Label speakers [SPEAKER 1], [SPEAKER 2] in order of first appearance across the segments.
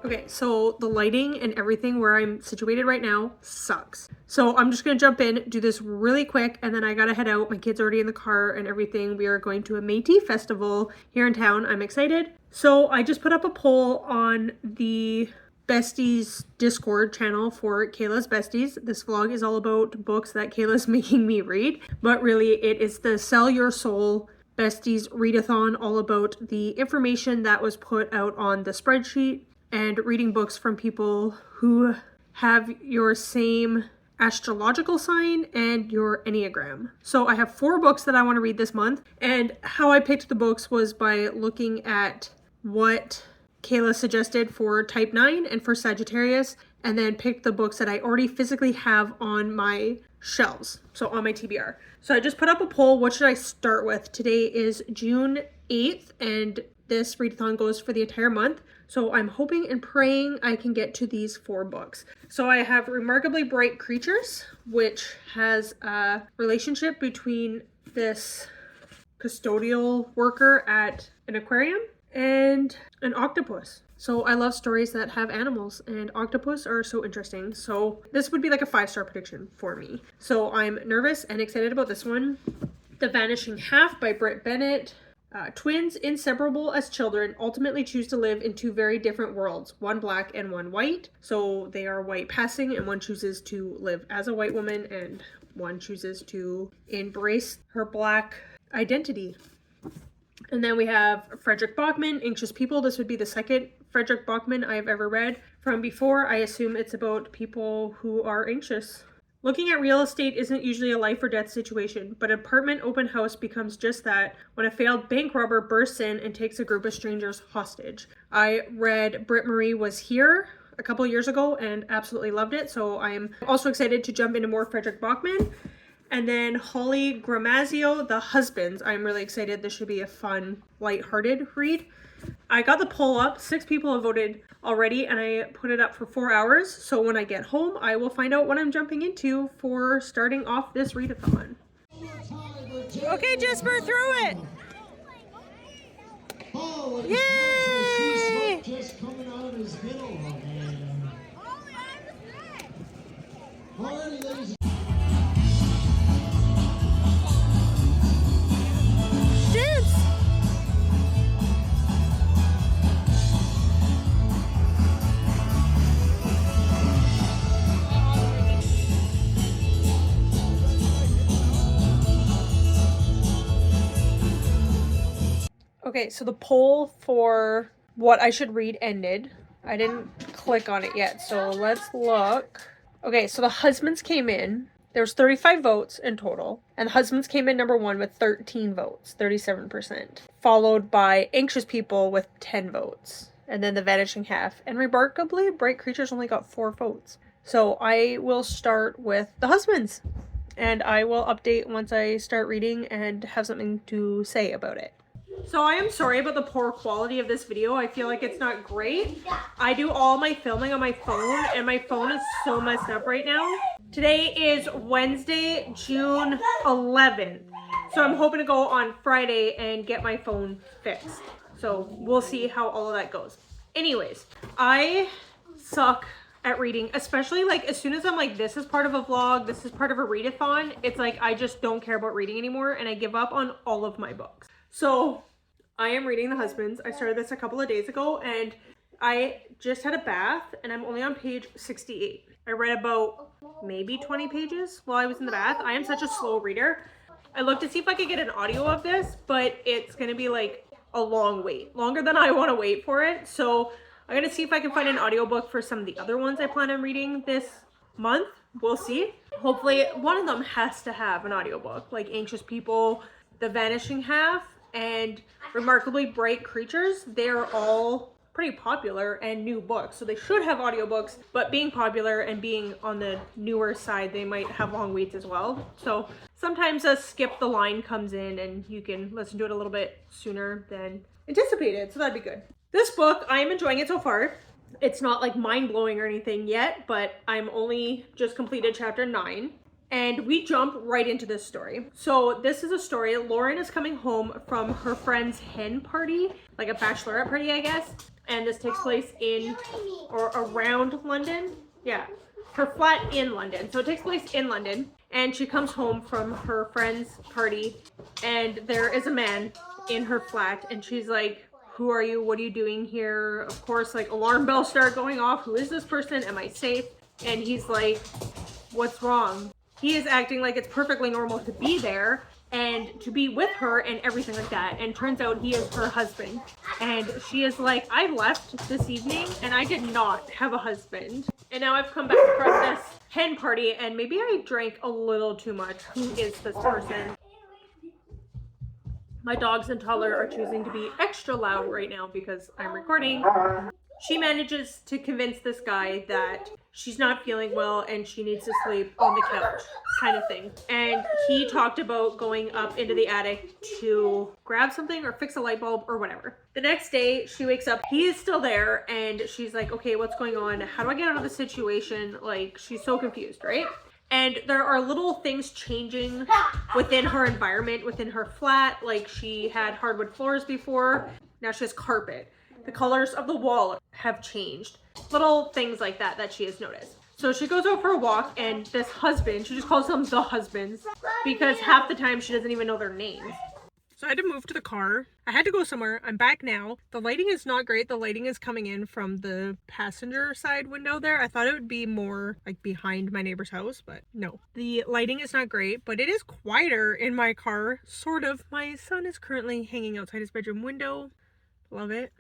[SPEAKER 1] Okay, so the lighting and everything where I'm situated right now sucks. So I'm just gonna jump in, do this really quick, and then I gotta head out. My kid's already in the car and everything. We are going to a Métis festival here in town. I'm excited. So I just put up a poll on the Besties Discord channel for Kayla's Besties. This vlog is all about books that Kayla's making me read, but really it is the Sell Your Soul Besties Readathon, all about the information that was put out on the spreadsheet and reading books from people who have your same astrological sign and your Enneagram. So I have 4 books that I want to read this month, and how I picked the books was by looking at what Kayla suggested for type 9 and for Sagittarius, and then picked the books that I already physically have on my shelves, so on my TBR. So I just put up a poll. What should I start with? Today is June 8th, and this readathon goes for the entire month. So I'm hoping and praying I can get to these 4 books. So I have Remarkably Bright Creatures, which has a relationship between this custodial worker at an aquarium and an octopus. So I love stories that have animals, and octopus are so interesting. So this would be like a 5-star prediction for me. So I'm nervous and excited about this one. The Vanishing Half by Britt Bennett. Twins, inseparable as children, ultimately choose to live in 2 very different worlds, one black and one white. So they are white passing, and one chooses to live as a white woman, and one chooses to embrace her black identity. And then we have Frederick Bachman, Anxious People. This would be the second Frederick Bachman I've ever read. From before, I assume it's about people who are anxious. Looking at real estate isn't usually a life or death situation, but apartment open house becomes just that when a failed bank robber bursts in and takes a group of strangers hostage. I read Britt Marie Was Here a couple years ago and absolutely loved it, so I'm also excited to jump into more Frederick Bachman. And then Holly Gramazio, The Husbands. I'm really excited. This should be a fun, lighthearted read. I got the poll up. 6 people have voted already, and I put it up for 4 hours. So when I get home, I will find out what I'm jumping into for starting off this readathon. Okay, Jesper, throw it. Yay! Just coming out of his middle. Alrighty, ladies. Okay, so the poll for what I should read ended. I didn't click on it yet, so let's look. Okay, so The Husbands came in. There's 35 votes in total, and The Husbands came in number 1 with 13 votes, 37%, followed by Anxious People with 10 votes, and then The Vanishing Half. And Remarkably Bright Creatures only got 4 votes. So I will start with The Husbands, and I will update once I start reading and have something to say about it. So I am sorry about the poor quality of this video. I feel like it's not great. I do all my filming on my phone, and my phone is so messed up right now. Today is Wednesday, June 11th. So I'm hoping to go on Friday and get my phone fixed. So we'll see how all of that goes. Anyways, I suck at reading, especially like as soon as I'm like, this is part of a vlog, this is part of a readathon, it's like I just don't care about reading anymore, and I give up on all of my books. So I am reading The Husbands. I started this a couple of days ago, and I just had a bath, and I'm only on page 68. I read about maybe 20 pages while I was in the bath. I am such a slow reader. I looked to see if I could get an audio of this, but it's gonna be like a long wait, longer than I want to wait for it. So I'm gonna see if I can find an audiobook for some of the other ones I plan on reading this month. We'll see. Hopefully one of them has to have an audiobook, like Anxious People, The Vanishing Half, and Remarkably Bright Creatures. They're all pretty popular and new books, so they should have audiobooks, but being popular and being on the newer side, they might have long waits as well. So sometimes a skip the line comes in and you can listen to it a little bit sooner than anticipated, so that'd be good. This book, I am enjoying it so far. It's not like mind-blowing or anything yet, but I'm only just completed chapter 9. And we jump right into this story. So this is a story. Lauren is coming home from her friend's hen party, like a bachelorette party, I guess. and this takes place in or around London. Yeah, her flat in London. So it takes place in London, and she comes home from her friend's party, and there is a man in her flat, and she's like, who are you? What are you doing here? Of course, like alarm bells start going off. Who is this person? Am I safe? And he's like, what's wrong? He is acting like it's perfectly normal to be there and to be with her and everything like that. And turns out he is her husband. And she is like, I left this evening and I did not have a husband. And now I've come back from this hen party and maybe I drank a little too much. Who is this person? My dogs and toddler are choosing to be extra loud right now because I'm recording. She manages to convince this guy that she's not feeling well and she needs to sleep on the couch, kind of thing. And he talked about going up into the attic to grab something or fix a light bulb or whatever. The next day, she wakes up, he is still there, and she's like, okay, what's going on? How do I get out of the situation? Like, she's so confused, right? And there are little things changing within her environment, within her flat. Like, she had hardwood floors before, now she has carpet. The colors of the wall have changed. Little things like that that she has noticed. So she goes out for a walk, and this husband, she just calls them the husbands because half the time she doesn't even know their names. So I had to move to the car. I had to go somewhere. I'm back now. The lighting is not great. The lighting is coming in from the passenger side window there. I thought it would be more like behind my neighbor's house, but no. The lighting is not great, but it is quieter in my car, sort of. My son is currently hanging outside his bedroom window. Love it.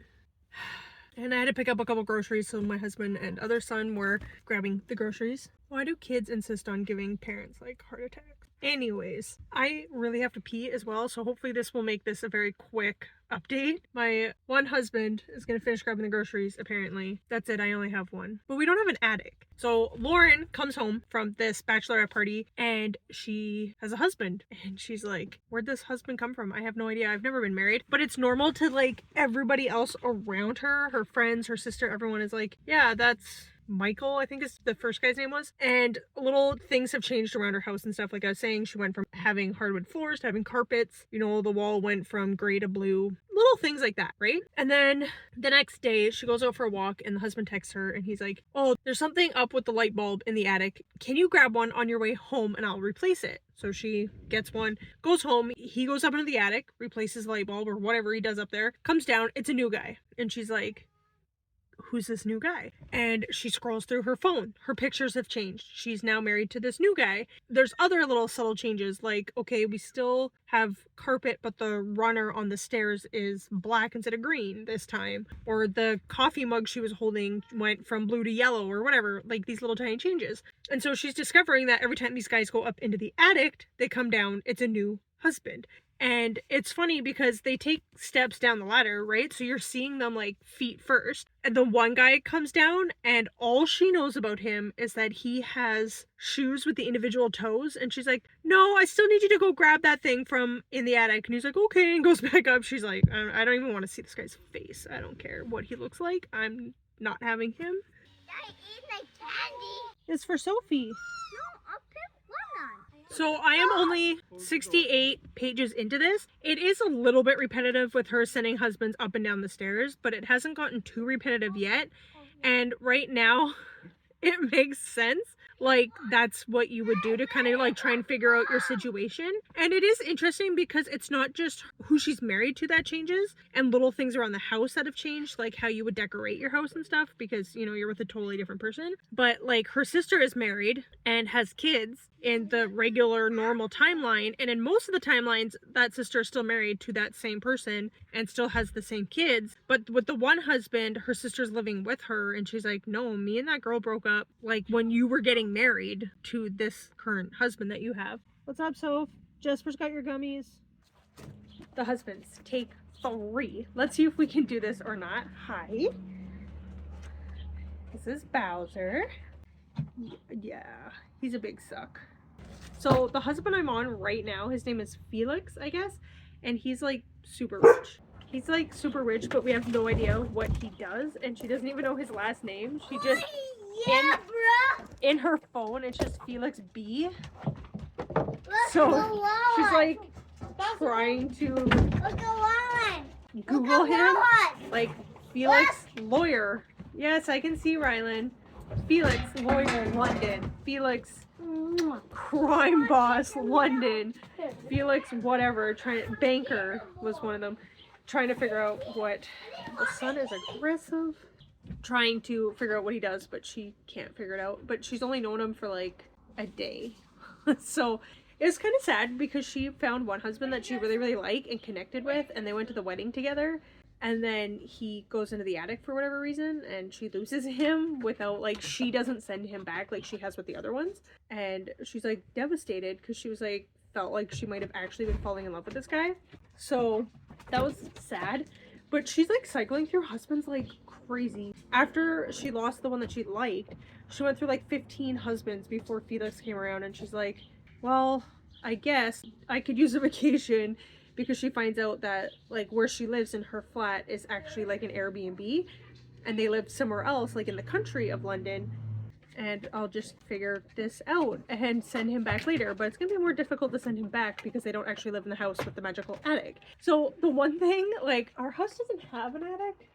[SPEAKER 1] And I had to pick up a couple groceries, so my husband and other son were grabbing the groceries. Why do kids insist on giving parents like heart attacks? Anyways, I really have to pee as well, so hopefully this will make this a very quick update. My one husband is gonna finish grabbing the groceries, apparently. That's it, I only have one. But we don't have an attic. So Lauren comes home from this bachelorette party and she has a husband. And she's like, where'd this husband come from? I have no idea, I've never been married. But it's normal to like everybody else around her, her friends, her sister, everyone is like, yeah, that's Michael, I think is the first guy's name was. And little things have changed around her house and stuff. Like I was saying, she went from having hardwood floors to having carpets. You know, the wall went from gray to blue. Little things like that, right? And then the next day she goes out for a walk and the husband texts her and he's like, oh, there's something up with the light bulb in the attic. Can you grab one on your way home and I'll replace it? So she gets one, goes home, he goes up into the attic, replaces the light bulb or whatever he does up there, comes down, it's a new guy. And she's like, who's this new guy? And she scrolls through her phone. Her pictures have changed. She's now married to this new guy. There's other little subtle changes, like, okay, we still have carpet, but the runner on the stairs is black instead of green this time. Or the coffee mug she was holding went from blue to yellow or whatever, like these little tiny changes. And so she's discovering that every time these guys go up into the attic, they come down, it's a new husband. And it's funny because they take steps down the ladder, right? So you're seeing them like feet first. And the one guy comes down and all she knows about him is that he has shoes with the individual toes. And she's like, no, I still need you to go grab that thing from in the attic. And he's like, okay, and goes back up. She's like, I don't even want to see this guy's face. I don't care what he looks like. I'm not having him.
[SPEAKER 2] I eat my candy.
[SPEAKER 1] It's for Sophie.
[SPEAKER 2] No, I'll pick one on.
[SPEAKER 1] So I am only 68 pages into this. It is a little bit repetitive with her sending husbands up and down the stairs, but it hasn't gotten too repetitive yet. And right now, it makes sense. Like, that's what you would do to kind of like try and figure out your situation. And it is interesting because it's not just who she's married to that changes and little things around the house that have changed, like how you would decorate your house and stuff because, you know, you're with a totally different person. But like her sister is married and has kids in the regular normal timeline, and in most of the timelines that sister is still married to that same person and still has the same kids. But with the one husband, her sister's living with her and she's like, no, me and that girl broke up like when you were getting married to this current husband that you have. What's up, Soph? Jesper's got your gummies. The husbands, take 3. Let's see if we can do this or not. Hi, this is Bowser. Yeah, he's a big suck. So the husband I'm on right now, his name is Felix, I guess, and he's like super rich. He's like super rich, but we have no idea what he does, and she doesn't even know his last name. She just in her phone it's just Felix B. So she's like trying to Google him, like Felix, lawyer. Yes, I can see Rylan. Felix, lawyer, London. Felix, crime boss, London. Felix, whatever, banker was one of them. Trying to figure out what the son is aggressive. Trying to figure out what he does, but she can't figure it out. But she's only known him for like a day. So it's kind of sad because she found one husband that she really liked and connected with, and they went to the wedding together. And then he goes into the attic for whatever reason, and she loses him without, like, she doesn't send him back like she has with the other ones. And she's, like, devastated because she was, like, felt like she might have actually been falling in love with this guy. So that was sad. But she's, like, cycling through husbands like crazy. After she lost the one that she liked, she went through, like, 15 husbands before Felix came around, and she's like, well, I guess I could use a vacation. Because she finds out that, like, where she lives in her flat is actually, like, an Airbnb. And they live somewhere else, like, in the country of London. And I'll just figure this out and send him back later. But it's going to be more difficult to send him back because they don't actually live in the house with the magical attic. So the one thing, like, our house doesn't have an attic.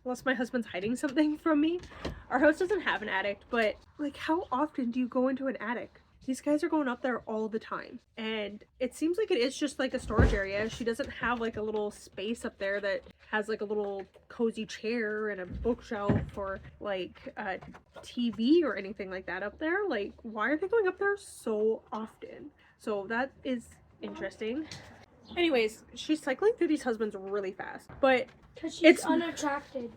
[SPEAKER 1] Unless my husband's hiding something from me. Our house doesn't have an attic. But, like, how often do you go into an attic? These guys are going up there all the time. And it seems like it is just like a storage area. She doesn't have like a little space up there that has like a little cozy chair and a bookshelf or like a TV or anything like that up there. Like, why are they going up there so often? So that is interesting. Anyways, she's cycling through these husbands really fast. But
[SPEAKER 3] because she's unattracted.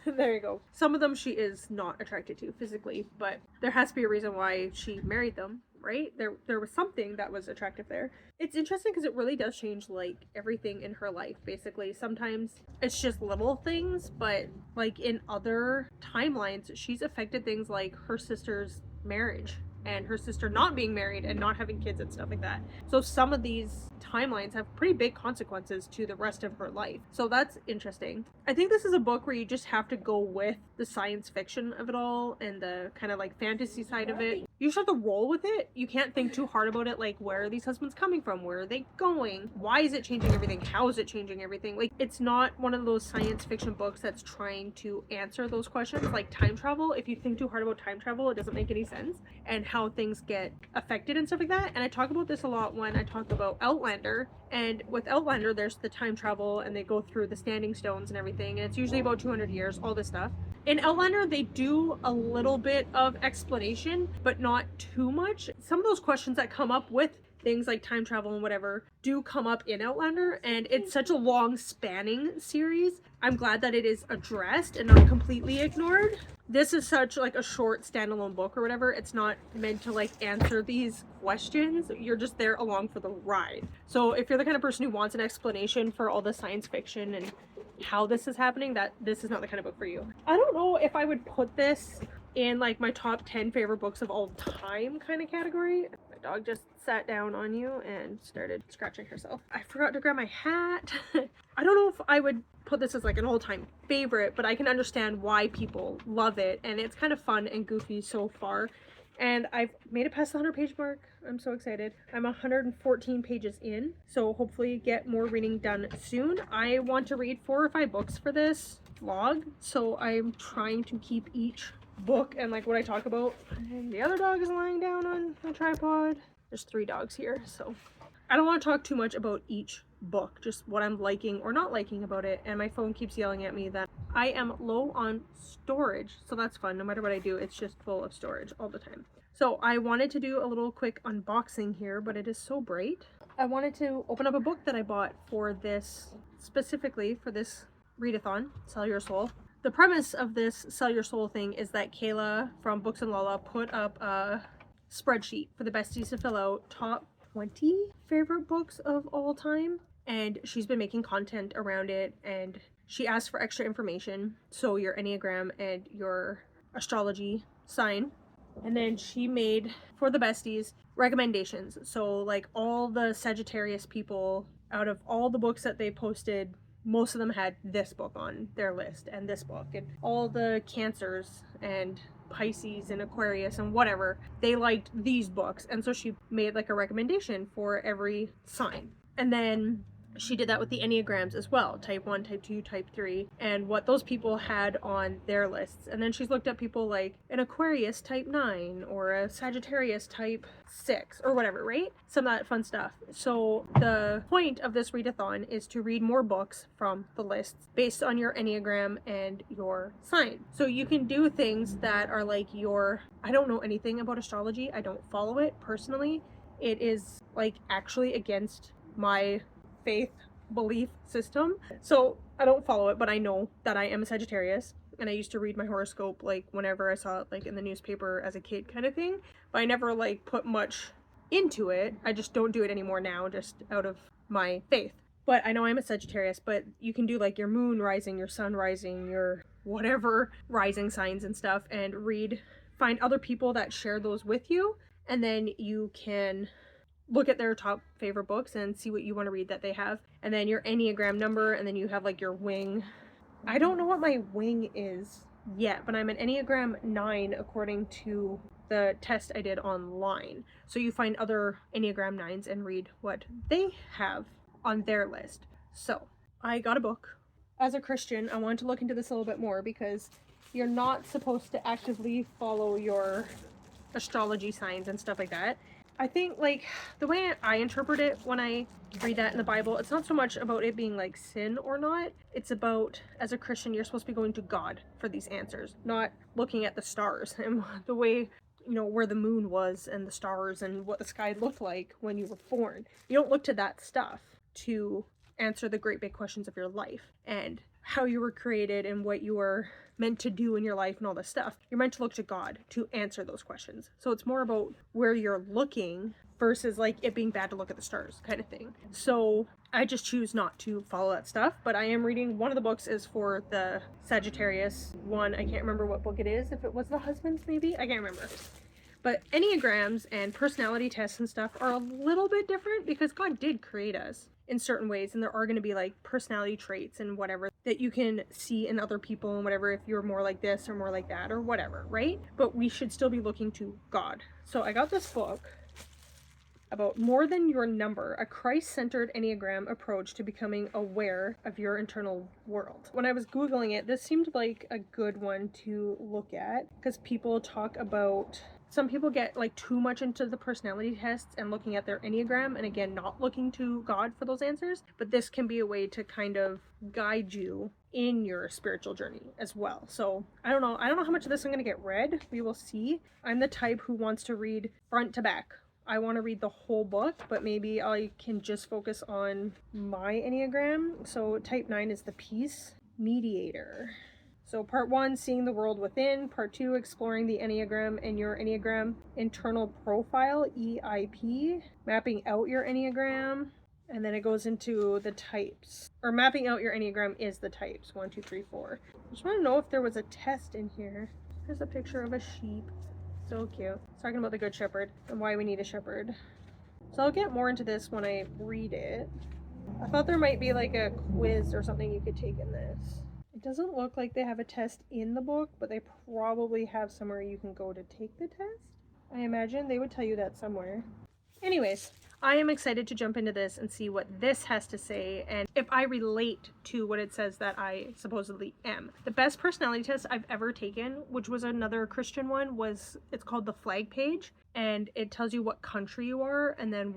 [SPEAKER 1] There you go. Some of them she is not attracted to physically, but there has to be a reason why she married them, right? There was something that was attractive there. It's interesting because it really does change like everything in her life, basically. Sometimes it's just little things, but like in other timelines, she's affected things like her sister's marriage and her sister not being married and not having kids and stuff like that. So some of these timelines have pretty big consequences to the rest of her life. So that's interesting. I think this is a book where you just have to go with the science fiction of it all and the kind of like fantasy side of it. You just have to roll with it. You can't think too hard about it, like where are these husbands coming from? Where are they going? Why is it changing everything? How is it changing everything? Like, it's not one of those science fiction books that's trying to answer those questions like time travel. If you think too hard about time travel, it doesn't make any sense, and how things get affected and stuff like that. And I talk about this a lot when I talk about Outlander. And with Outlander, there's the time travel and they go through the standing stones and everything, and it's usually about 200 years, all this stuff. In Outlander, they do a little bit of explanation, but not too much. Some of those questions that come up with things like time travel and whatever do come up in Outlander, and it's such a long spanning series. I'm glad that it is addressed and not completely ignored. This is such like a short standalone book or whatever. It's not meant to like answer these questions. You're just there along for the ride. So if you're the kind of person who wants an explanation for all the science fiction and how this is happening, that this is not the kind of book for you. I don't know if I would put this in like my top 10 favorite books of all time kind of category. My dog just sat down on you and started scratching herself. I forgot to grab my hat. I don't know if I would put this as like an all-time favorite, but I can understand why people love it, and it's kind of fun and goofy so far. And I've made it past the 100-page mark. I'm so excited. I'm 114 pages in, so hopefully get more reading done soon. I want to read 4 or 5 books for this vlog, so I'm trying to keep each book and like what I talk about. And the other dog is lying down on a tripod. There's 3 dogs here, so I don't want to talk too much about each book, just what I'm liking or not liking about it. And my phone keeps yelling at me that I am low on storage, so that's fun. No matter what I do, it's just full of storage all the time. So I wanted to do a little quick unboxing here, but it is so bright. I wanted to open up a book that I bought for this, specifically for this readathon, Sell Your Soul. The premise of this Sell Your Soul thing is that Kayla from Books and Lala put up a spreadsheet for the besties to fill out top 20 favorite books of all time, and she's been making content around it, and she asked for extra information, so your Enneagram and your astrology sign. And then she made, for the besties, recommendations. So like all the Sagittarius people, out of all the books that they posted, most of them had this book on their list and this book, and all the Cancers and Pisces and Aquarius and whatever, they liked these books. And so she made like a recommendation for every sign. And then she did that with the Enneagrams as well, type 1, type 2, type 3, and what those people had on their lists. And then she's looked at people like an Aquarius type 9 or a Sagittarius type 6 or whatever, right? Some of that fun stuff. So the point of this readathon is to read more books from the lists based on your Enneagram and your sign. So you can do things that are like I don't know anything about astrology. I don't follow it personally. It is like actually against my faith belief system, so I don't follow it, but I know that I am a Sagittarius, and I used to read my horoscope like whenever I saw it like in the newspaper as a kid kind of thing, but I never like put much into it. I just don't do it anymore now, just out of my faith. But I know I'm a Sagittarius, but you can do like your moon rising, your sun rising, your whatever rising signs and stuff, and find other people that share those with you, and then you can look at their top favorite books and see what you want to read that they have, and then your Enneagram number, and then you have like your wing. I don't know what my wing is yet, but I'm an Enneagram 9 according to the test I did online. So you find other Enneagram 9s and read what they have on their list. So I got a book. As a Christian, I wanted to look into this a little bit more because you're not supposed to actively follow your astrology signs and stuff like that. I think like the way I interpret it when I read that in the Bible, it's not so much about it being like sin or not. It's about, as a Christian, you're supposed to be going to God for these answers, not looking at the stars and the way, where the moon was and the stars and what the sky looked like when you were born. You don't look to that stuff to answer the great big questions of your life and how you were created and what you were meant to do in your life and all this stuff. You're meant to look to God to answer those questions. So it's more about where you're looking versus like it being bad to look at the stars kind of thing. So I just choose not to follow that stuff, but I am reading, one of the books is for the Sagittarius one. I can't remember what book it is. If it was the husbands, maybe, I can't remember. But Enneagrams and personality tests and stuff are a little bit different because God did create us in certain ways, and there are going to be like personality traits and whatever that you can see in other people and whatever, if you're more like this or more like that or whatever, right? But we should still be looking to God. So I got this book about More Than Your Number, a Christ-centered Enneagram approach to becoming aware of your internal world. When I was Googling it, this seemed like a good one to look at because people talk about, some people get like too much into the personality tests and looking at their Enneagram, and again, not looking to God for those answers, but this can be a way to kind of guide you in your spiritual journey as well. So I don't know how much of this I'm going to get read. We will see. I'm the type who wants to read front to back. I want to read the whole book, but maybe I can just focus on my Enneagram. So type 9 is the peace mediator. So part 1, seeing the world within. Part 2, exploring the Enneagram and your Enneagram internal profile, EIP. Mapping out your Enneagram. And then it goes into the types. Or mapping out your Enneagram is the types, 1, 2, 3, 4. I just want to know if there was a test in here. There's a picture of a sheep. So cute. It's talking about the Good Shepherd and why we need a shepherd. So I'll get more into this when I read it. I thought there might be like a quiz or something you could take in this. It doesn't look like they have a test in the book, but they probably have somewhere you can go to take the test. I imagine they would tell you that somewhere. Anyways, I am excited to jump into this and see what this has to say and if I relate to what it says that I supposedly am. The best personality test I've ever taken, which was another Christian one, it's called the flag page, and it tells you what country you are and then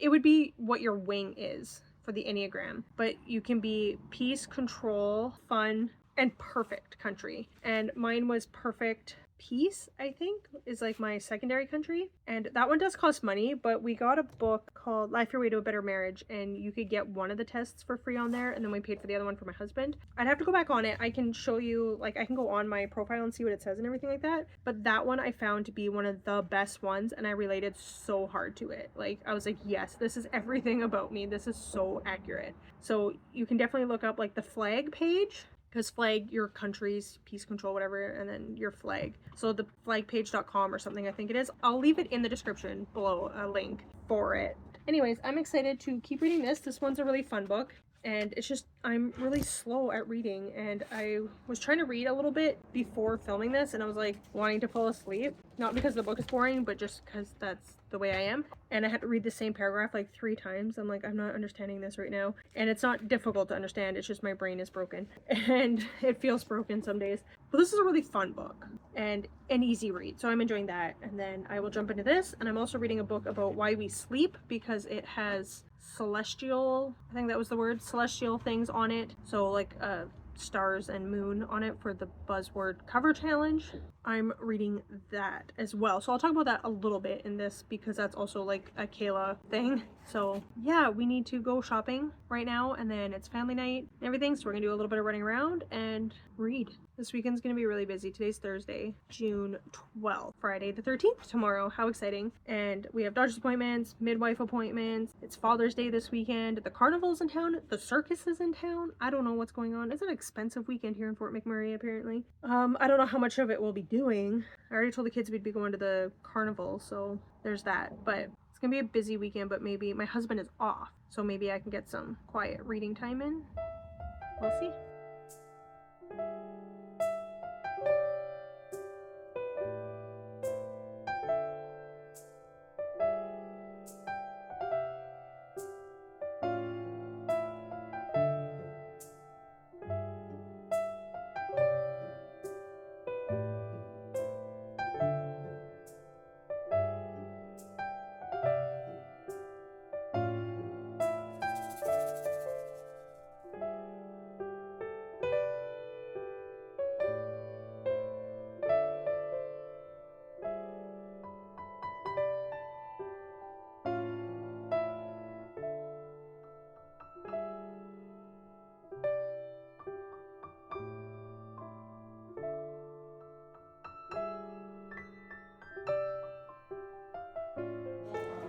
[SPEAKER 1] it would be what your wing is for the Enneagram. But you can be peace, control, fun, and perfect country. And mine was perfect peace, I think, is like my secondary country, and that one does cost money, but we got a book called Life Your Way to a Better Marriage, and you could get one of the tests for free on there, and then we paid for the other one for my husband. I'd have to go back on it. I can show you, like, I can go on my profile and see what it says and everything like that, but that one I found to be one of the best ones, and I related so hard to it. Like, I was like, yes, this is everything about me. This is so accurate. So you can definitely look up like the flag page, because flag, your country's peace, control, whatever, and then your flag. So the flagpage.com or something, I think it is. I'll leave it in the description below, a link for it. Anyways, I'm excited to keep reading this. This one's a really fun book, and it's just, I'm really slow at reading, and I was trying to read a little bit before filming this, and I was like wanting to fall asleep. Not because the book is boring, but just because that's the way I am. And I had to read the same paragraph like 3 times. I'm like, I'm not understanding this right now. And it's not difficult to understand. It's just my brain is broken. And it feels broken some days. But this is a really fun book and an easy read. So I'm enjoying that. And then I will jump into this. And I'm also reading a book about why we sleep because it has celestial, I think that was the word, celestial things on it. So like stars and moon on it for the buzzword cover challenge. I'm reading that as well. So I'll talk about that a little bit in this because that's also like a Kayla thing. So yeah, we need to go shopping right now and then it's family night and everything. So we're gonna do a little bit of running around and read. This weekend's gonna be really busy. Today's Thursday, June 12th, Friday the 13th tomorrow. How exciting. And we have doctor's appointments, midwife appointments. It's Father's Day this weekend. The carnival's in town. The circus is in town. I don't know what's going on. It's an expensive weekend here in Fort McMurray apparently. I don't know how much of it we'll be doing. I already told the kids we'd be going to the carnival, so there's that. But it's gonna be a busy weekend, but maybe my husband is off, so maybe I can get some quiet reading time in. We'll see.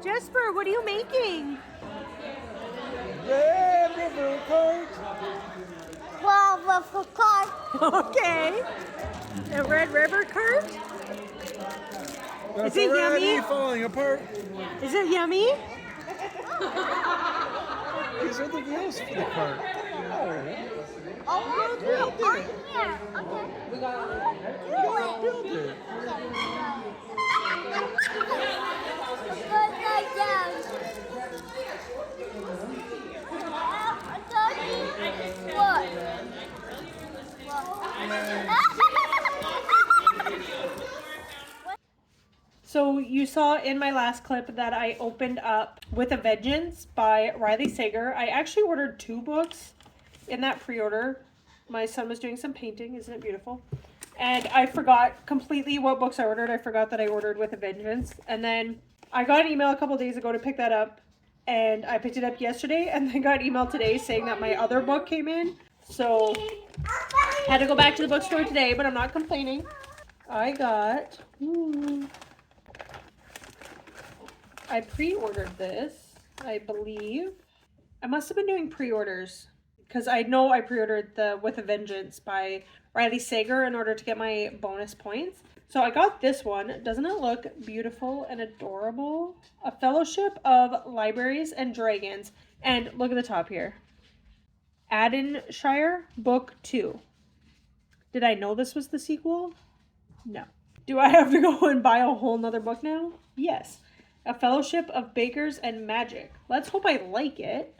[SPEAKER 1] Jesper, what are you making?
[SPEAKER 4] River cart.
[SPEAKER 2] Well, for cars.
[SPEAKER 1] Okay. A Red River cart?
[SPEAKER 4] That's
[SPEAKER 1] Is it
[SPEAKER 4] already
[SPEAKER 1] yummy?
[SPEAKER 4] falling apart.
[SPEAKER 1] Is it yummy?
[SPEAKER 4] These are the wheels for the cart.
[SPEAKER 2] Oh,
[SPEAKER 4] Build
[SPEAKER 2] on
[SPEAKER 4] it.
[SPEAKER 2] here. Okay.
[SPEAKER 4] Build it.
[SPEAKER 2] Upside down. I'm talking. What?
[SPEAKER 1] So you saw in my last clip that I opened up With a Vengeance by Riley Sager. I actually ordered 2 books in that pre-order. My son was doing some painting. Isn't it beautiful? And I forgot completely what books I ordered. I forgot that I ordered With a Vengeance. And then I got an email a couple days ago to pick that up. And I picked it up yesterday and then got an email today saying that my other book came in. So I had to go back to the bookstore today, but I'm not complaining. I got... I pre-ordered this, I believe. I must have been doing pre-orders because I know I pre-ordered the With a Vengeance by Riley Sager in order to get my bonus points. So I got this one. Doesn't it look beautiful and adorable? A Fellowship of Libraries and Dragons. And look at the top here. Ardenshire, Book 2. Did I know this was the sequel? No. Do I have to go and buy a whole nother book now? Yes. A Fellowship of Bakers and Magic. Let's hope I like it.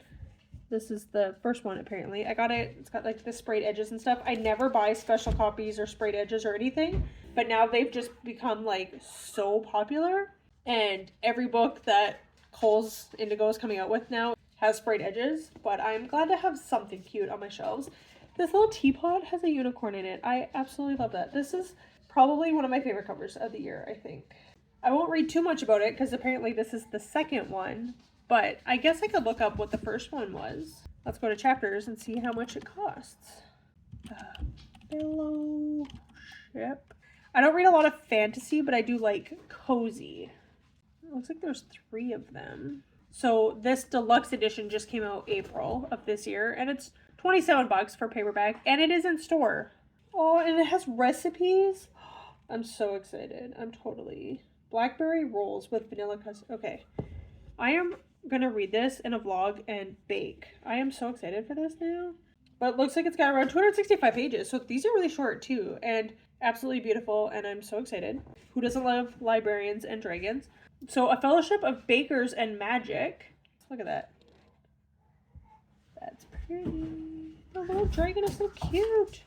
[SPEAKER 1] This is the first one, apparently. I got it. It's got like the sprayed edges and stuff. I never buy special copies or sprayed edges or anything. But now they've just become like so popular. And every book that Kohl's Indigo is coming out with now has sprayed edges. But I'm glad to have something cute on my shelves. This little teapot has a unicorn in it. I absolutely love that. This is probably one of my favorite covers of the year, I think. I won't read too much about it because apparently this is the second one, but I guess I could look up what the first one was. Let's go to chapters and see how much it costs. Fellowship. I don't read a lot of fantasy, but I do like cozy. It looks like there's 3 of them. So this deluxe edition just came out April of this year, and it's $27 for paperback, and it is in store. Oh, and it has recipes. I'm so excited. I'm totally... Blackberry rolls with vanilla custard. Okay. I am going to read this in a vlog and bake. I am so excited for this now. But it looks like it's got around 265 pages. So these are really short too. And absolutely beautiful. And I'm so excited. Who doesn't love librarians and dragons? So a fellowship of bakers and magic. Look at that. That's pretty. The little dragon is so cute.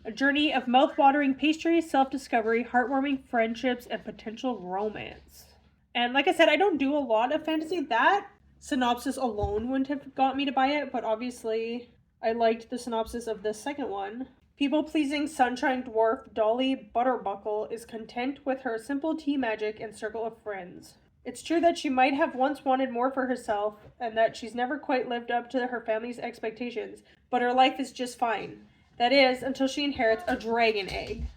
[SPEAKER 1] A journey of mouth-watering pastries, self-discovery, heartwarming friendships, and potential romance. And like I said, I don't do a lot of fantasy. That synopsis alone wouldn't have got me to buy it, but obviously I liked the synopsis of the second one. People-pleasing sunshine dwarf Dolly Butterbuckle is content with her simple tea magic and circle of friends. It's true that she might have once wanted more for herself and that she's never quite lived up to her family's expectations, but her life is just fine. That is, until she inherits a dragon egg.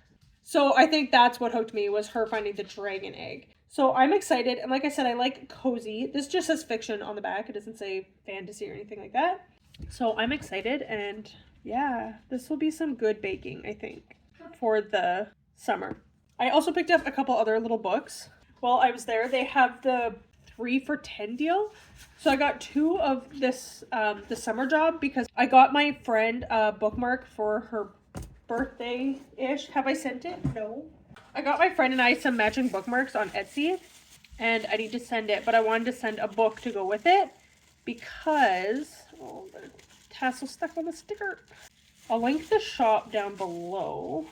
[SPEAKER 1] So I think that's what hooked me, was her finding the dragon egg. So I'm excited, and like I said, I like cozy. This just says fiction on the back. It doesn't say fantasy or anything like that. So I'm excited, and yeah, this will be some good baking, I think, for the summer. I also picked up a couple other little books. While I was there, they have the 3 for $10 deal. So I got 2 of this, the summer job, because I got my friend a bookmark for her birthday-ish. Have I sent it? No. I got my friend and I some matching bookmarks on Etsy, and I need to send it, but I wanted to send a book to go with it because, oh, the tassel stuck on the sticker. I'll link the shop down below.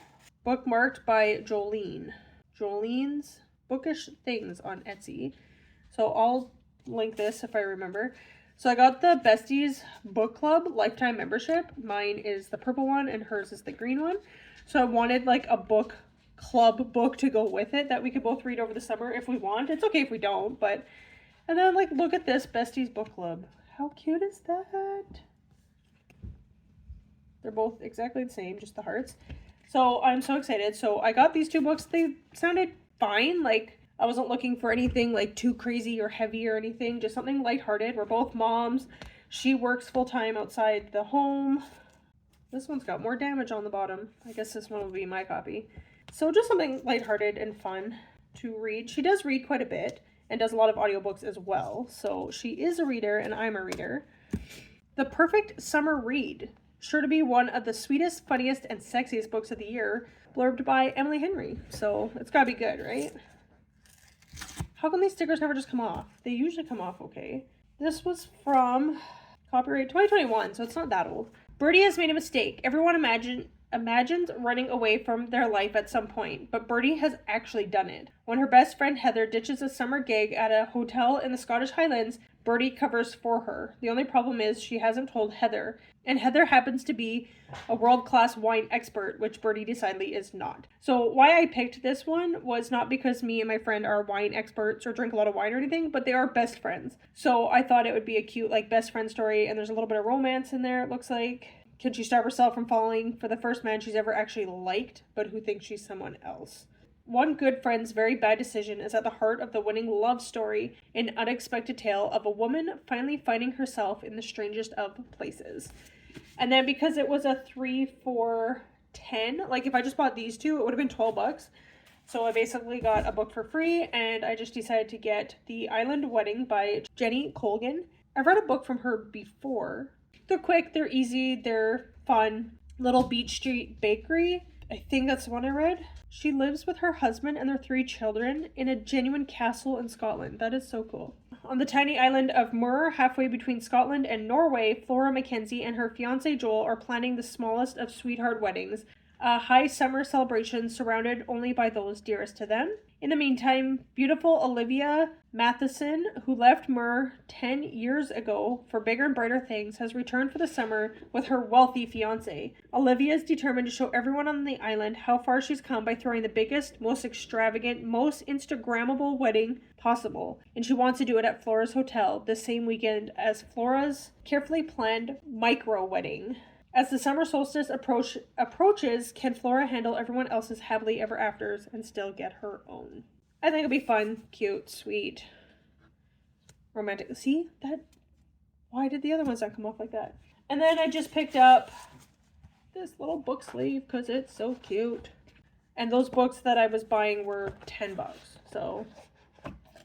[SPEAKER 1] Bookmarked by Jolene. Jolene's Bookish Things on Etsy. So I'll link this if I remember. So I got the Besties book club lifetime membership. Mine is the purple one and hers is the green one. So I wanted like a book club book to go with it that we could both read over the summer if we want. It's okay if we don't, but... And then like, look at this Besties book club. How cute is that? They're both exactly the same, just the hearts. So I'm so excited. So I got these 2 books. They sounded fine. Like, I wasn't looking for anything like too crazy or heavy or anything. Just something lighthearted. We're both moms. She works full-time outside the home. This one's got more damage on the bottom. I guess this one will be my copy. So just something lighthearted and fun to read. She does read quite a bit and does a lot of audiobooks as well. So she is a reader and I'm a reader. The Perfect Summer Read. Sure to be one of the sweetest, funniest, and sexiest books of the year. Blurbed by Emily Henry. So it's gotta be good, right? How come these stickers never just come off? They usually come off okay. This was from copyright 2021, so it's not that old. Birdie has made a mistake. Everyone imagines running away from their life at some point, but Birdie has actually done it. When her best friend Heather ditches a summer gig at a hotel in the Scottish Highlands, Birdie covers for her. The only problem is she hasn't told Heather, and Heather happens to be a world-class wine expert, which Birdie decidedly is not. So why I picked this one was not because me and my friend are wine experts or drink a lot of wine or anything, but they are best friends. So I thought it would be a cute like best friend story, and there's a little bit of romance in there, it looks like. Can she stop herself from falling for the first man she's ever actually liked, but who thinks she's someone else? One good friend's very bad decision is at the heart of the winning love story, an unexpected tale of a woman finally finding herself in the strangest of places. And then because it was a 3 for $10, like if I just bought these 2, it would have been $12. So I basically got a book for free, and I just decided to get The Island Wedding by Jenny Colgan. I've read a book from her before. They're quick, they're easy, they're fun. Little Beach Street Bakery, I think that's the one I read. She lives with her husband and their 3 children in a genuine castle in Scotland. That is so cool. On the tiny island of Muir, halfway between Scotland and Norway, Flora Mackenzie and her fiancé Joel are planning the smallest of sweetheart weddings, a high summer celebration surrounded only by those dearest to them. In the meantime, beautiful Olivia Matheson, who left Muir 10 years ago for bigger and brighter things, has returned for the summer with her wealthy fiancé. Olivia is determined to show everyone on the island how far she's come by throwing the biggest, most extravagant, most Instagrammable wedding possible. And she wants to do it at Flora's hotel the same weekend as Flora's carefully planned micro wedding. As the summer solstice approaches, can Flora handle everyone else's happily ever afters and still get her own? I think it'll be fun, cute, sweet, romantic. See that? Why did the other ones not come off like that? And then I just picked up this little book sleeve because it's so cute. And those books that I was buying were $10, so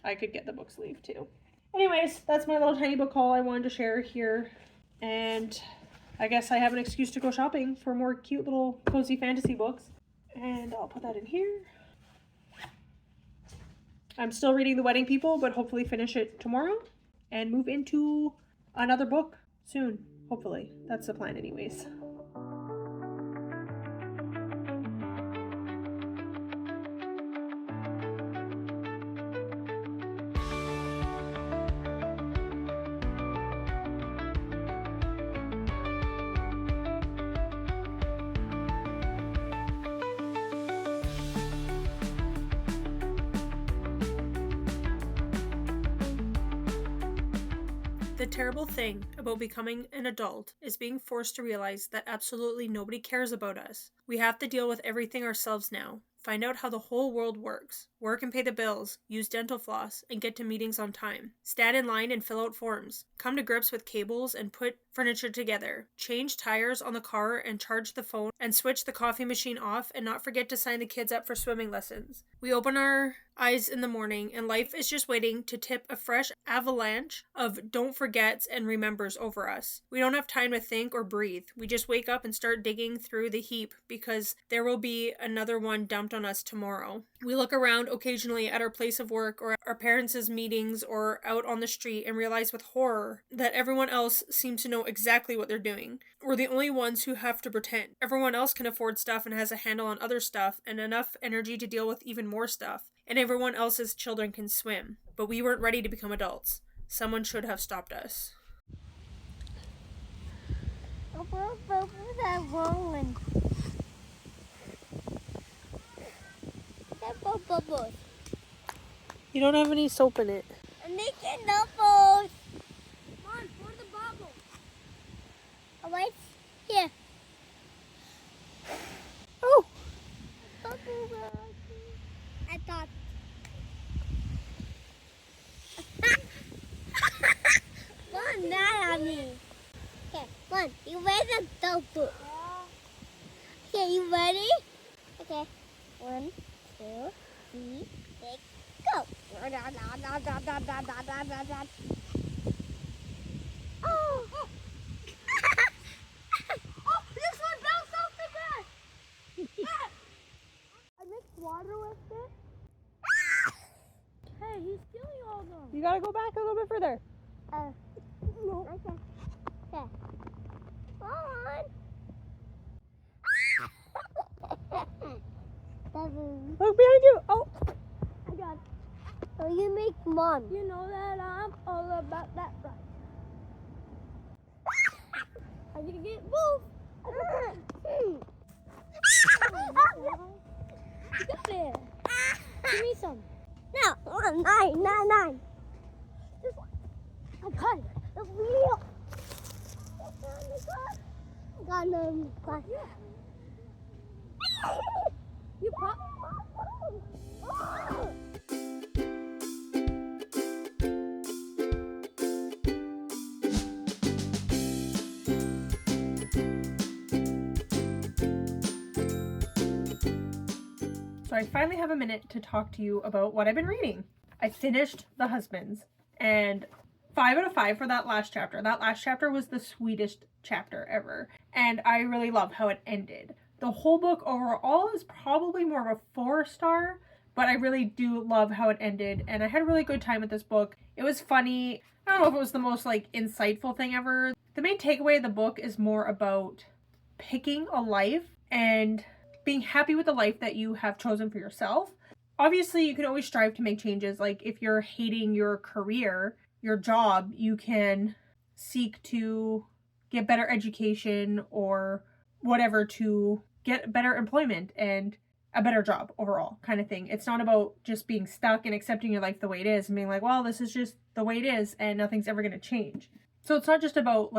[SPEAKER 1] I could get the book sleeve too. Anyways, that's my little tiny book haul I wanted to share here, and I guess I have an excuse to go shopping for more cute little cozy fantasy books. And I'll put that in here. I'm still reading The Wedding People, but hopefully finish it tomorrow and move into another book soon. Hopefully. That's the plan anyways. The terrible thing about becoming an adult is being forced to realize that absolutely nobody cares about us. We have to deal with everything ourselves now. Find out how the whole world works. Work and pay the bills, use dental floss, and get to meetings on time. Stand in line and fill out forms. Come to grips with cables and put furniture together. Change tires on the car and charge the phone and switch the coffee machine off and not forget to sign the kids up for swimming lessons. We open our eyes in the morning and life is just waiting to tip a fresh avalanche of don't forgets and remembers over us. We don't have time to think or breathe. We just wake up and start digging through the heap because there will be another one dumped on us tomorrow. We look around occasionally at our place of work or our parents' meetings or out on the street and realize with horror that everyone else seems to know exactly what they're doing. We're the only ones who have to pretend. Everyone else can afford stuff and has a handle on other stuff and enough energy to deal with even more stuff. And everyone else's children can swim. But we weren't ready to become adults. Someone should have stopped us.
[SPEAKER 2] That wrong one. That bubbles.
[SPEAKER 1] You don't have any soap in it.
[SPEAKER 2] I'm making bubbles. Come on, pour the bubbles. All right, here.
[SPEAKER 1] Oh!
[SPEAKER 2] I thought. One, that on me. Okay, one. You ready to double? Okay, you ready? Okay. 1, 2, 3, 6, go. Oh! Oh, this one bounced off the grass. I mixed water with it. Hey, he's stealing all of them.
[SPEAKER 1] You gotta go back a little bit further.
[SPEAKER 2] No. Okay. Okay. Come on.
[SPEAKER 1] Look behind you! Oh!
[SPEAKER 2] I got it. So you make mom. You know that I'm all about that right. I need to get move. You got it. Give me some. No, 9. This one. I got it. The wheel. Got them. You pop.
[SPEAKER 1] So I finally have a minute to talk to you about what I've been reading. I finished The Husbands, and 5 out of 5 for that last chapter. That last chapter was the sweetest chapter ever, and I really love how it ended. The whole book overall is probably more of a 4-star, but I really do love how it ended, and I had a really good time with this book. It was funny. I don't know if it was the most insightful thing ever. The main takeaway of the book is more about picking a life and being happy with the life that you have chosen for yourself. Obviously, you can always strive to make changes. Like if you're hating your career, your job, you can seek to get better education or whatever to get better employment and a better job overall kind of thing. It's not about just being stuck and accepting your life the way it is and being like, well, this is just the way it is and nothing's ever going to change. So it's not just about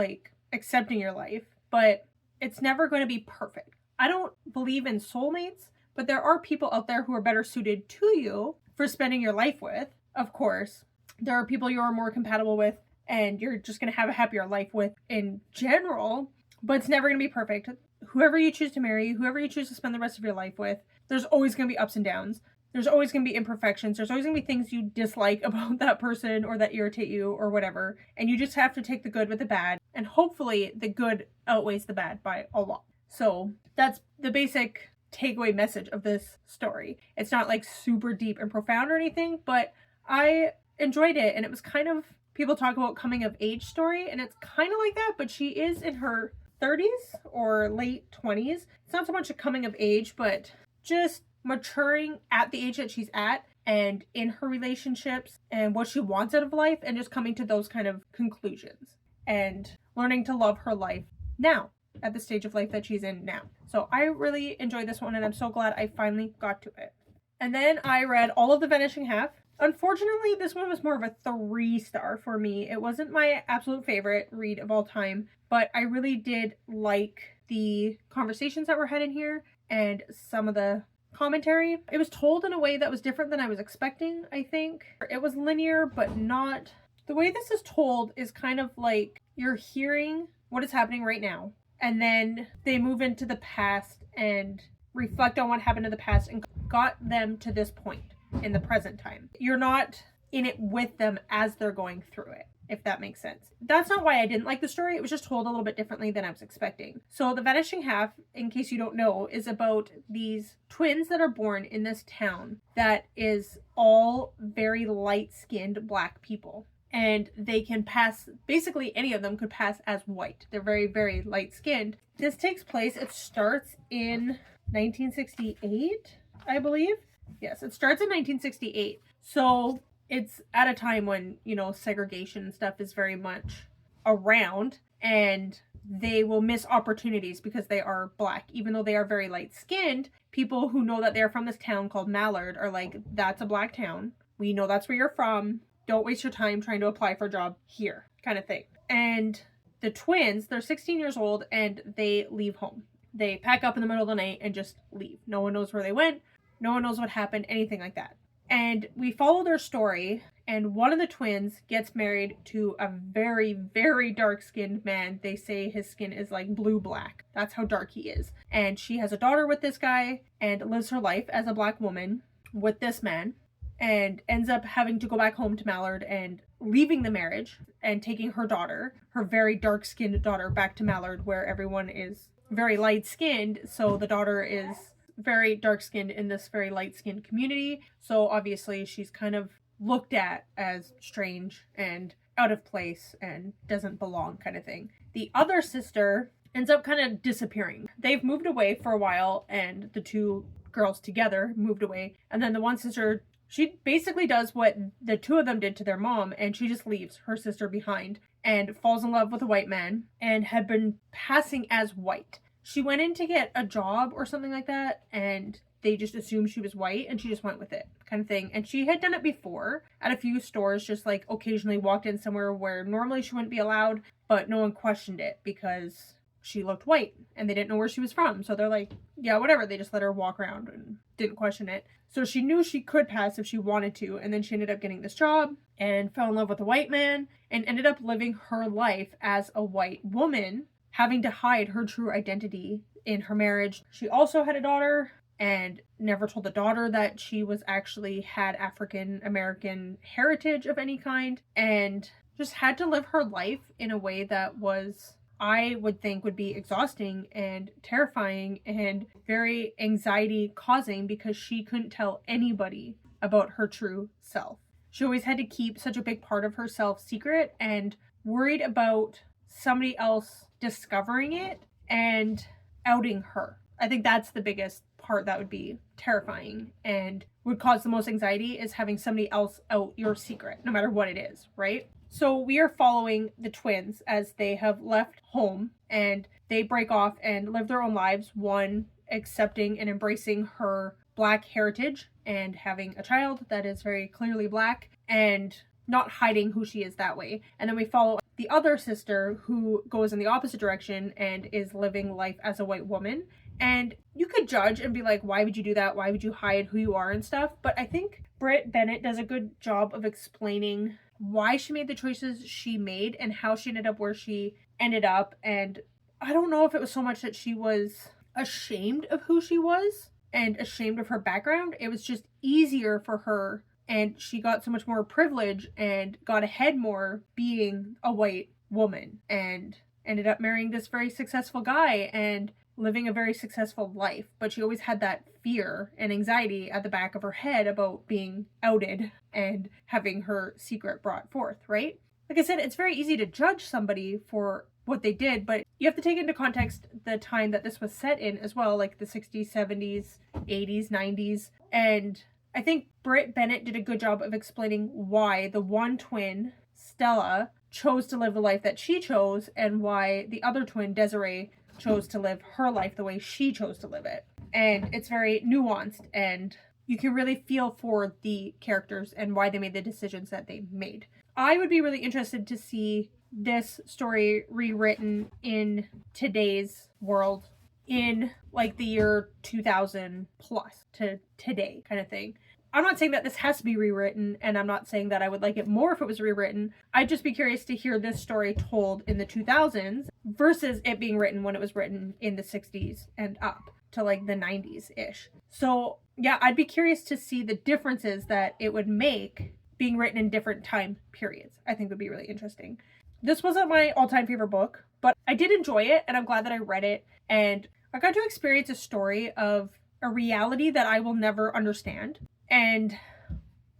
[SPEAKER 1] accepting your life, but it's never going to be perfect. I don't believe in soulmates, but there are people out there who are better suited to you for spending your life with. Of course, there are people you are more compatible with and you're just going to have a happier life with in general, but it's never going to be perfect. Whoever you choose to marry, whoever you choose to spend the rest of your life with, there's always going to be ups and downs. There's always going to be imperfections. There's always going to be things you dislike about that person or that irritate you or whatever. And you just have to take the good with the bad. And hopefully the good outweighs the bad by a lot. So that's the basic takeaway message of this story. It's not super deep and profound or anything, but I enjoyed it, and it was kind of, people talk about coming of age story, and it's kind of like that, but she is in her 30s or late 20s. It's not so much a coming of age, but just maturing at the age that she's at and in her relationships and what she wants out of life, and just coming to those kind of conclusions and learning to love her life now at the stage of life that she's in now. So I really enjoyed this one, and I'm so glad I finally got to it. And then I read all of The Vanishing Half. Unfortunately, this one was more of a 3-star for me. It wasn't my absolute favorite read of all time, but I really did like the conversations that were had in here and some of the commentary. It was told in a way that was different than I was expecting, I think. It was linear, but not... The way this is told is kind of like you're hearing what is happening right now, and then they move into the past and reflect on what happened in the past and got them to this point in the present time. You're not in it with them as they're going through it, if that makes sense. That's not why I didn't like the story. It was just told a little bit differently than I was expecting. So The Vanishing Half, in case you don't know, is about these twins that are born in this town that is all very light-skinned Black people. And they can pass, basically any of them could pass as white. They're very, very light-skinned. This takes place, it starts in 1968, I believe. Yes, it starts in 1968. So it's at a time when, you know, segregation and stuff is very much around, and they will miss opportunities because they are Black. Even though they are very light-skinned, people who know that they're from this town called Mallard are like, that's a Black town. We know that's where you're from. Don't waste your time trying to apply for a job here, kind of thing. And the twins, they're 16 years old, and they leave home. They pack up in the middle of the night and just leave. No one knows where they went. No one knows what happened, anything like that. And we follow their story, and one of the twins gets married to a very, very dark-skinned man. They say his skin is like blue-black. That's how dark he is. And she has a daughter with this guy and lives her life as a Black woman with this man, and ends up having to go back home to Mallard and leaving the marriage and taking her daughter, her very dark-skinned daughter, back to Mallard, where everyone is very light-skinned. So the daughter is very dark-skinned in this very light-skinned community. So obviously she's kind of looked at as strange and out of place and doesn't belong, kind of thing. The other sister ends up kind of disappearing. They've moved away for a while, and the two girls together moved away. And then the one sister, she basically does what the two of them did to their mom, and she just leaves her sister behind and falls in love with a white man and had been passing as white. She went in to get a job or something like that, and they just assumed she was white, and she just went with it, kind of thing. And she had done it before at a few stores, just like occasionally walked in somewhere where normally she wouldn't be allowed, but no one questioned it because she looked white and they didn't know where she was from. So they're like, yeah, whatever. They just let her walk around and didn't question it. So she knew she could pass if she wanted to. And then she ended up getting this job and fell in love with a white man and ended up living her life as a white woman, having to hide her true identity in her marriage. She also had a daughter and never told the daughter that she was actually had African American heritage of any kind, and just had to live her life in a way that was, I would think, would be exhausting and terrifying and very anxiety causing, because she couldn't tell anybody about her true self. She always had to keep such a big part of herself secret and worried about somebody else discovering it and outing her. I think that's the biggest part that would be terrifying and would cause the most anxiety, is having somebody else out your secret, no matter what it is, right? So we are following the twins as they have left home and they break off and live their own lives, one accepting and embracing her Black heritage and having a child that is very clearly Black and not hiding who she is that way. And then we follow the other sister who goes in the opposite direction and is living life as a white woman. And you could judge and be like, why would you do that? Why would you hide who you are and stuff? But I think Britt Bennett does a good job of explaining why she made the choices she made and how she ended up where she ended up. And I don't know if it was so much that she was ashamed of who she was and ashamed of her background. It was just easier for her, and she got so much more privilege and got ahead more being a white woman and ended up marrying this very successful guy and living a very successful life, but she always had that fear and anxiety at the back of her head about being outed and having her secret brought forth, right? Like I said, it's very easy to judge somebody for what they did, but you have to take into context the time that this was set in as well, like the 60s, 70s, 80s, 90s. And I think Britt Bennett did a good job of explaining why the one twin, Stella, chose to live the life that she chose, and why the other twin, Desiree, chose to live her life the way she chose to live it. And it's very nuanced, and you can really feel for the characters and why they made the decisions that they made. I would be really interested to see this story rewritten in today's world, in like the year 2000 plus to today kind of thing. I'm not saying that this has to be rewritten, and I'm not saying that I would like it more if it was rewritten. I'd just be curious to hear this story told in the 2000s versus it being written when it was written in the 60s and up to like the 90s-ish. So yeah, I'd be curious to see the differences that it would make being written in different time periods. I think would be really interesting. This wasn't my all-time favorite book, but I did enjoy it, and I'm glad that I read it, and I got to experience a story of a reality that I will never understand. And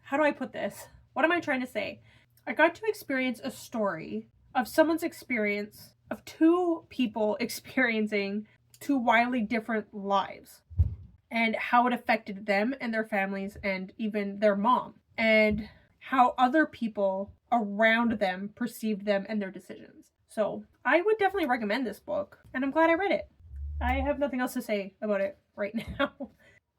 [SPEAKER 1] how do I put this? What am I trying to say? I got to experience a story of someone's experience of two people experiencing two wildly different lives, and how it affected them and their families and even their mom, and how other people around them perceived them and their decisions. So I would definitely recommend this book, and I'm glad I read it. I have nothing else to say about it right now.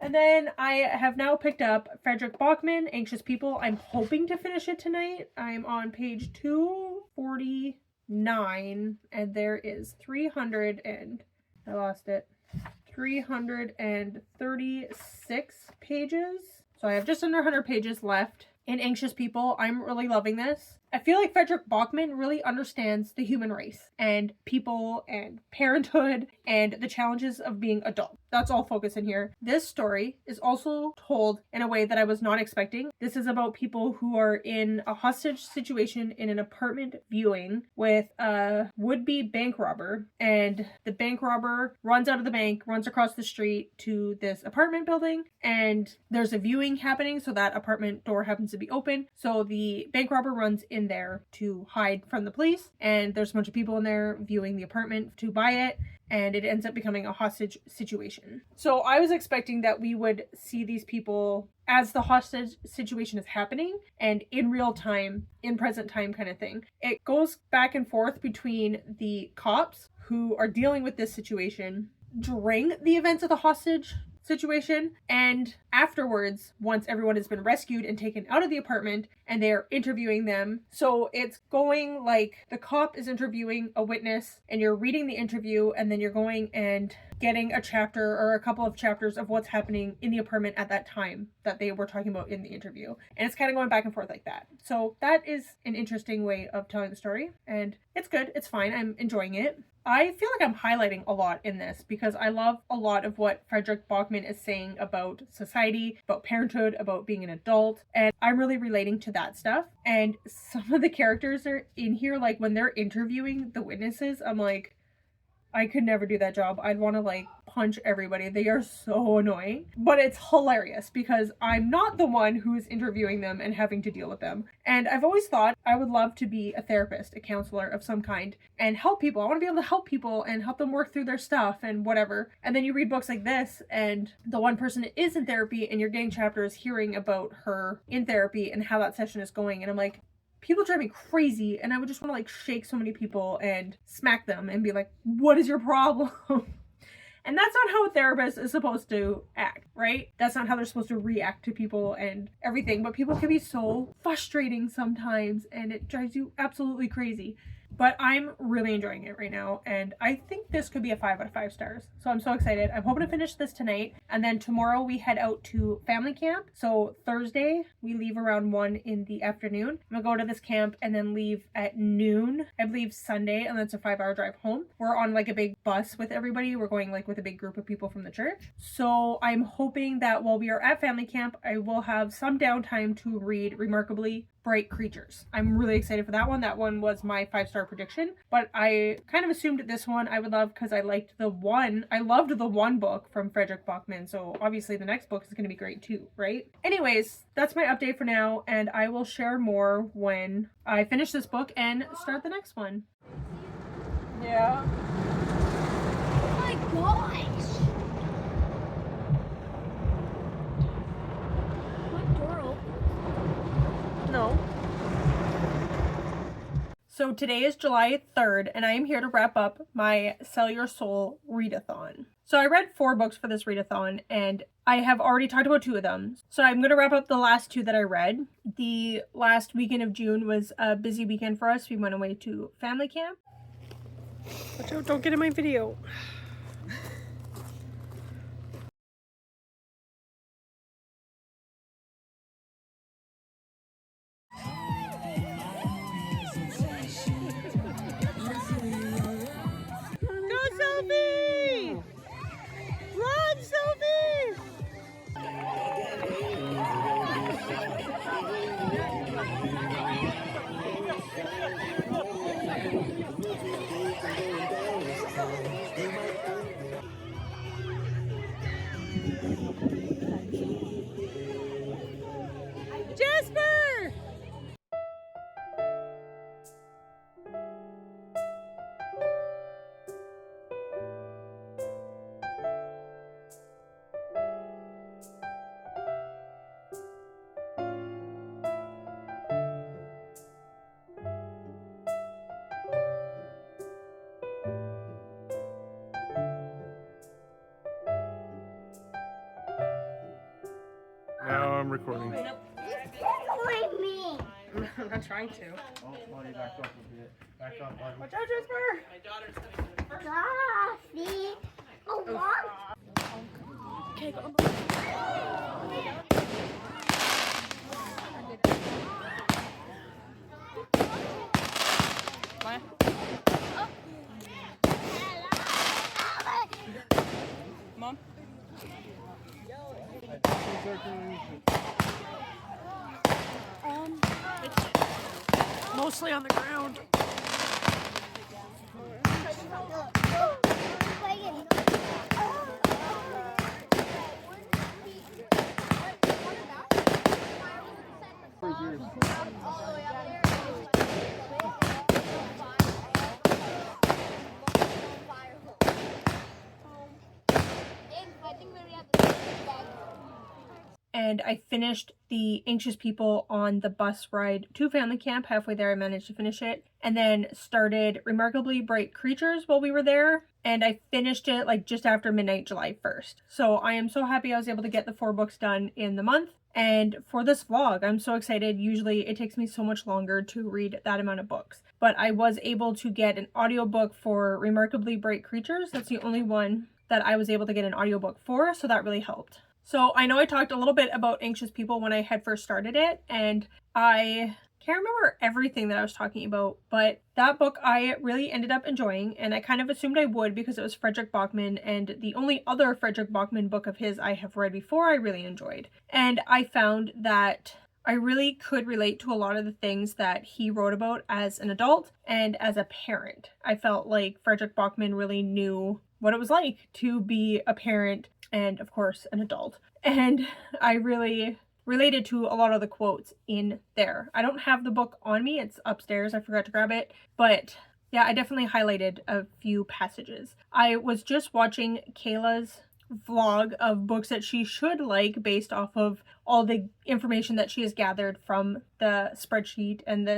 [SPEAKER 1] And then I have now picked up Frederick Bachman, Anxious People. I'm hoping to finish it tonight. I'm on page 249, and there is 336 pages. So I have just under 100 pages left in Anxious People. I'm really loving this. I feel like Frederick Bachman really understands the human race and people and parenthood and the challenges of being adult. That's all focus in here. This story is also told in a way that I was not expecting. This is about people who are in a hostage situation in an apartment viewing with a would-be bank robber, and the bank robber runs out of the bank, runs across the street to this apartment building, and there's a viewing happening, so that apartment door happens to be open. So the bank robber runs in there to hide from the police, and there's a bunch of people in there viewing the apartment to buy it, and it ends up becoming a hostage situation. So I was expecting that we would see these people as the hostage situation is happening and in real time, in present time kind of thing. It goes back and forth between the cops who are dealing with this situation during the events of the hostage situation, and afterwards, once everyone has been rescued and taken out of the apartment, and they're interviewing them. So it's going like the cop is interviewing a witness, and you're reading the interview, and then you're going and getting a chapter or a couple of chapters of what's happening in the apartment at that time that they were talking about in the interview. And it's kind of going back and forth like that. So that is an interesting way of telling the story, and it's good. It's fine. I'm enjoying it. I feel like I'm highlighting a lot in this because I love a lot of what Frederick Bachman is saying about society, about parenthood, about being an adult, and I'm really relating to that stuff. And some of the characters are in here, like when they're interviewing the witnesses, I'm like, I could never do that job. I'd want to like punch everybody. They are so annoying. But it's hilarious because I'm not the one who's interviewing them and having to deal with them. And I've always thought I would love to be a therapist, a counselor of some kind, and help people. I want to be able to help people and help them work through their stuff and whatever. And then you read books like this, and the one person is in therapy, and you're getting chapters hearing about her in therapy and how that session is going. And I'm like, people drive me crazy, and I would just want to like shake so many people and smack them and be like, what is your problem? And that's not how a therapist is supposed to act, right? That's not how they're supposed to react to people and everything. But people can be so frustrating sometimes, and it drives you absolutely crazy. But I'm really enjoying it right now, and I think this could be a 5 out of 5 stars. So I'm so excited. I'm hoping to finish this tonight, and then tomorrow we head out to family camp. So Thursday, we leave around 1 in the afternoon. I'm gonna go to this camp and then leave at noon. I believe Sunday, and that's a 5-hour drive home. We're on like a big bus with everybody. We're going like with a big group of people from the church. So I'm hoping that while we are at family camp, I will have some downtime to read Remarkably Bright Creatures. I'm really excited for that one. That one was my 5-star prediction, but I kind of assumed this one I would love because I loved the one book from Frederick Bachman, so obviously the next book is going to be great too, right? Anyways, that's my update for now, and I will share more when I finish this book and start the next one. Yeah.
[SPEAKER 2] Oh my gosh! My door open.
[SPEAKER 1] No. So today is July 3rd, and I am here to wrap up my Sell Your Soul Readathon. So I read 4 books for this readathon, and I have already talked about 2 of them. So I'm going to wrap up the last 2 that I read. The last weekend of June was a busy weekend for us. We went away to family camp. Watch out, don't get in my video. Go, Sophie! Run, Sophie! Jasper!
[SPEAKER 4] Now I'm recording.
[SPEAKER 2] This is me.
[SPEAKER 1] I'm not trying to.
[SPEAKER 4] Oh, Molly, back up a bit. Back up, Molly.
[SPEAKER 1] Watch out, Jasper!
[SPEAKER 2] Ah, see? Oh, what?
[SPEAKER 1] Okay, go. Mom? Mostly on the ground. And I finished The Anxious People on the bus ride to family camp. Halfway there, I managed to finish it. And then started Remarkably Bright Creatures while we were there. And I finished it like just after midnight, July 1st. So I am so happy I was able to get the 4 books done in the month. And for this vlog, I'm so excited. Usually it takes me so much longer to read that amount of books. But I was able to get an audiobook for Remarkably Bright Creatures. That's the only one that I was able to get an audiobook for, so that really helped. So I know I talked a little bit about Anxious People when I had first started it, and I can't remember everything that I was talking about, but that book I really ended up enjoying, and I kind of assumed I would because it was Frederick Bachman, and the only other Frederick Bachman book of his I have read before I really enjoyed. And I found that I really could relate to a lot of the things that he wrote about as an adult and as a parent. I felt like Frederick Bachman really knew what it was like to be a parent and, of course, an adult. And I really related to a lot of the quotes in there. I don't have the book on me. It's upstairs. I forgot to grab it. But yeah, I definitely highlighted a few passages. I was just watching Kayla's vlog of books that she should like based off of all the information that she has gathered from the spreadsheet and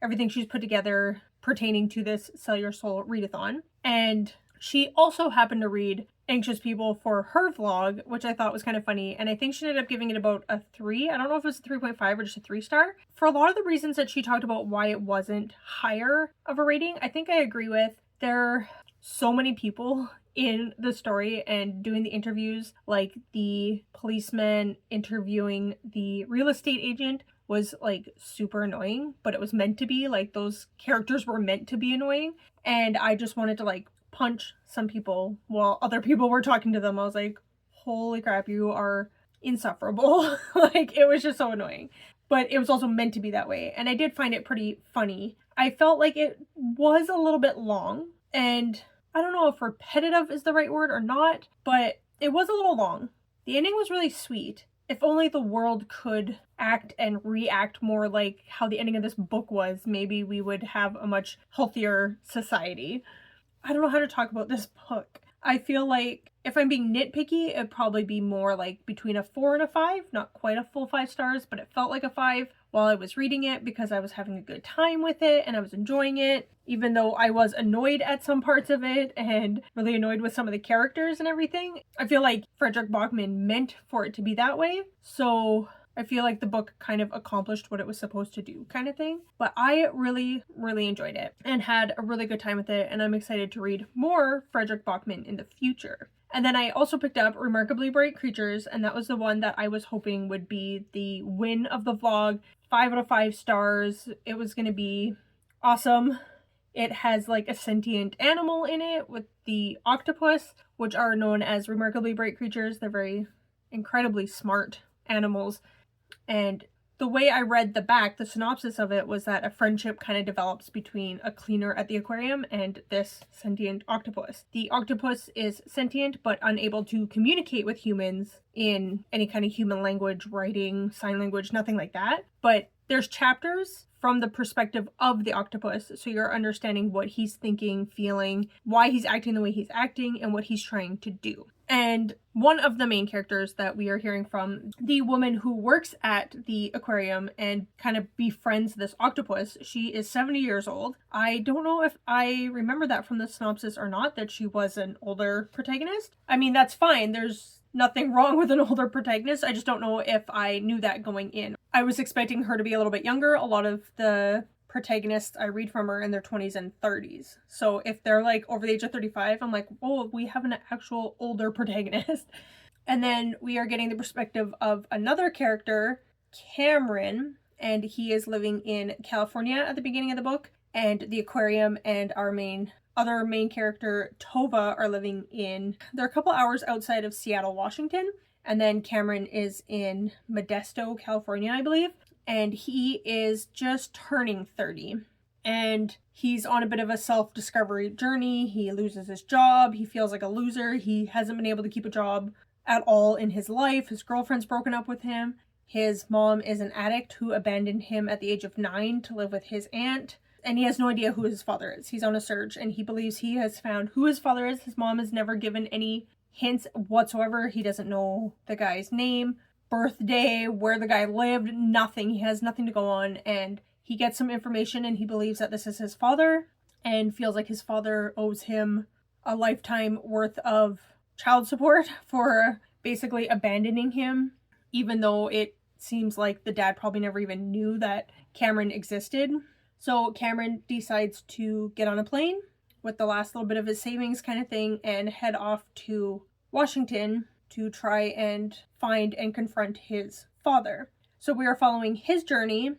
[SPEAKER 1] everything she's put together pertaining to this Sell Your Soul readathon. And she also happened to read Anxious People for her vlog, which I thought was kind of funny, and I think she ended up giving it about a 3. I don't know if it was a 3.5 or just a 3-star. For a lot of the reasons that she talked about why it wasn't higher of a rating, I think I agree with. There are so many people in the story and doing the interviews, like the policeman interviewing the real estate agent was like super annoying, but it was meant to be. Like, those characters were meant to be annoying, and I just wanted to like punch some people while other people were talking to them. I was like, holy crap, you are insufferable. Like, it was just so annoying. but it was also meant to be that way. And I did find it pretty funny. I felt like it was a little bit long, and I don't know if repetitive is the right word or not, but it was a little long. The ending was really sweet. If only the world could act and react more like how the ending of this book was, maybe we would have a much healthier society. I don't know how to talk about this book. I feel like if I'm being nitpicky, it'd probably be more like between a 4 and a 5, not quite a full 5 stars, but it felt like a 5 while I was reading it because I was having a good time with it and I was enjoying it, even though I was annoyed at some parts of it and really annoyed with some of the characters and everything. I feel like Frederick Bachman meant for it to be that way, so I feel like the book kind of accomplished what it was supposed to do, kind of thing. But I really, really enjoyed it and had a really good time with it, and I'm excited to read more Frederick Bachman in the future. And then I also picked up Remarkably Bright Creatures, and that was the one that I was hoping would be the win of the vlog. 5 out of 5 stars. It was going to be awesome. It has like a sentient animal in it with the octopus, which are known as Remarkably Bright Creatures. They're very incredibly smart animals. And the way I read the back, the synopsis of it was that a friendship kind of develops between a cleaner at the aquarium and this sentient octopus. The octopus is sentient but unable to communicate with humans in any kind of human language, writing, sign language, nothing like that. But there's chapters from the perspective of the octopus, so you're understanding what he's thinking, feeling, why he's acting the way he's acting, and what he's trying to do. And one of the main characters that we are hearing from, the woman who works at the aquarium and kind of befriends this octopus, she is 70 years old. I don't know if I remember that from the synopsis or not, that she was an older protagonist. I mean, that's fine. There's nothing wrong with an older protagonist. I just don't know if I knew that going in. I was expecting her to be a little bit younger. A lot of the protagonists I read from are in their 20s and 30s. So if they're like over the age of 35, I'm like, oh, we have an actual older protagonist. And then we are getting the perspective of another character, Cameron, and he is living in California at the beginning of the book. And the aquarium and our other main character, Tova, are living they're a couple hours outside of Seattle, Washington. And then Cameron is in Modesto, California, I believe. And he is just turning 30. And he's on a bit of a self-discovery journey. He loses his job. He feels like a loser. He hasn't been able to keep a job at all in his life. His girlfriend's broken up with him. His mom is an addict who abandoned him at the age of 9 to live with his aunt. And he has no idea who his father is. He's on a search and he believes he has found who his father is. His mom has never given any hints whatsoever. He doesn't know the guy's name, birthday, where the guy lived, nothing. He has nothing to go on, and he gets some information and he believes that this is his father and feels like his father owes him a lifetime worth of child support for basically abandoning him, even though it seems like the dad probably never even knew that Cameron existed. So Cameron decides to get on a plane with the last little bit of his savings kind of thing and head off to Washington to try and find and confront his father. So we are following his journey.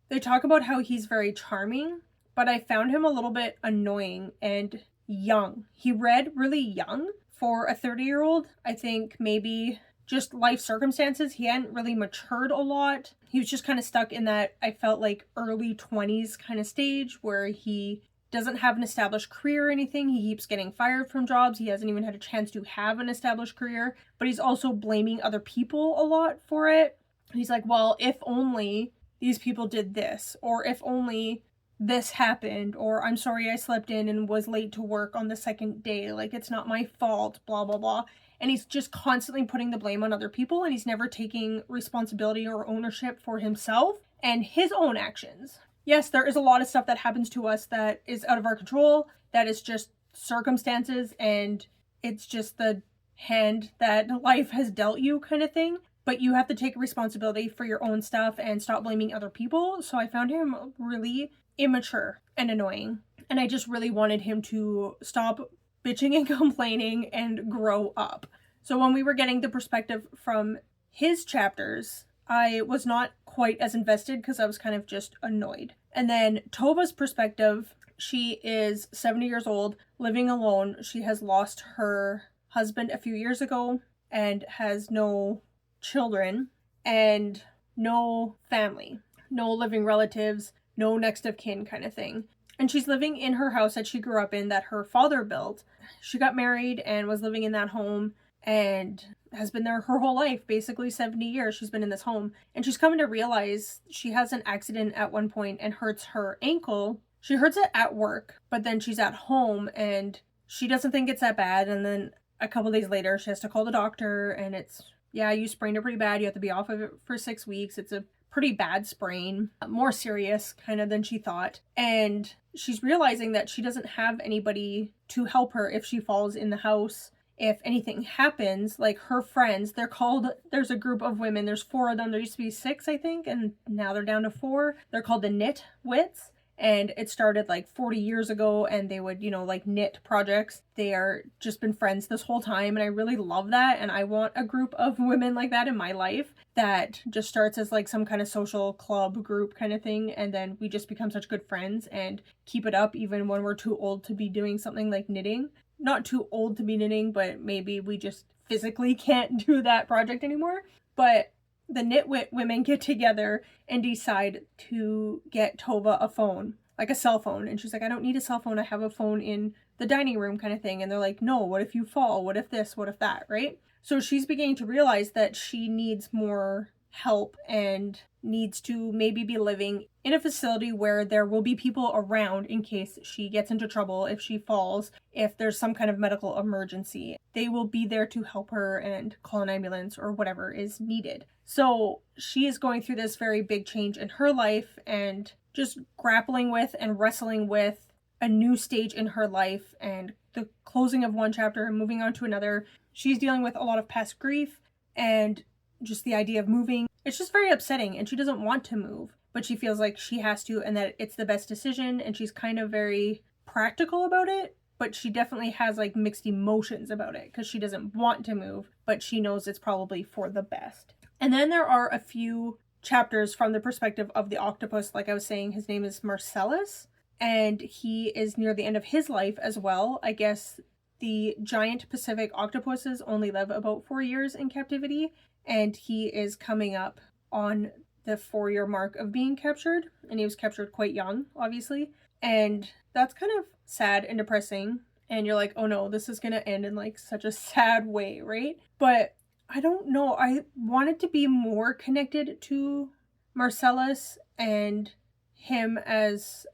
[SPEAKER 1] They talk about how he's very charming, but I found him a little bit annoying and young. He read really young for a 30-year-old. I think maybe just life circumstances. He hadn't really matured a lot. He was just kind of stuck in that, I felt like, early 20s kind of stage where he doesn't have an established career or anything. He keeps getting fired from jobs. He hasn't even had a chance to have an established career, but he's also blaming other people a lot for it. He's like, well, if only these people did this, or if only this happened, or I'm sorry I slept in and was late to work on the second day. Like, it's not my fault, blah, blah, blah. And he's just constantly putting the blame on other people, and he's never taking responsibility or ownership for himself and his own actions. Yes, there is a lot of stuff that happens to us that is out of our control, that is just circumstances, and it's just the hand that life has dealt you kind of thing. But you have to take responsibility for your own stuff and stop blaming other people. So I found him really immature and annoying. And I just really wanted him to stop bitching and complaining and grow up. So when we were getting the perspective from his chapters, I was not quite as invested because I was kind of just annoyed. And then Tova's perspective, she is 70 years old, living alone. She has lost her husband a few years ago and has no children and no family. no living relatives, no next of kin kind of thing. And she's living in her house that she grew up in that her father built. She got married and was living in that home and has been there her whole life, basically 70 years she's been in this home. And she's coming to realize she has an accident at one point and hurts her ankle. She hurts it at work, but then she's at home and she doesn't think it's that bad. And then a couple days later, she has to call the doctor and it's, yeah, you sprained it pretty bad. You have to be off of it for 6 weeks. It's a pretty bad sprain, more serious kind of than she thought. And she's realizing that she doesn't have anybody to help her if she falls in the house. If anything happens, like her friends, there's a group of women, there's 4 of them. There used to be 6, I think, and now they're down to 4. They're called the Knit Wits. And it started like 40 years ago and they would, like knit projects. They are just been friends this whole time. And I really love that. And I want a group of women like that in my life that just starts as like some kind of social club group kind of thing. And then we just become such good friends and keep it up even when we're too old to be doing something like knitting. Not too old to be knitting, but maybe we just physically can't do that project anymore. But the Knitwit women get together and decide to get Tova a phone, like a cell phone. And she's like, I don't need a cell phone. I have a phone in the dining room kind of thing. And they're like, no, what if you fall? What if this? What if that? Right? So she's beginning to realize that she needs more help and needs to maybe be living in a facility where there will be people around in case she gets into trouble, if she falls, if there's some kind of medical emergency. They will be there to help her and call an ambulance or whatever is needed. So she is going through this very big change in her life and just grappling with and wrestling with a new stage in her life and the closing of one chapter and moving on to another. She's dealing with a lot of past grief and just the idea of moving. It's just very upsetting and she doesn't want to move, but she feels like she has to and that it's the best decision, and she's kind of very practical about it, but she definitely has like mixed emotions about it because she doesn't want to move, but she knows it's probably for the best. And then there are a few chapters from the perspective of the octopus. Like I was saying, his name is Marcellus and he is near the end of his life as well. I guess the giant Pacific octopuses only live about 4 years in captivity, and he is coming up on the 4-year mark of being captured, and he was captured quite young, obviously, and that's kind of sad and depressing, and you're like, oh no, this is gonna end in like such a sad way, right? But I don't know, I wanted to be more connected to Marcellus and him as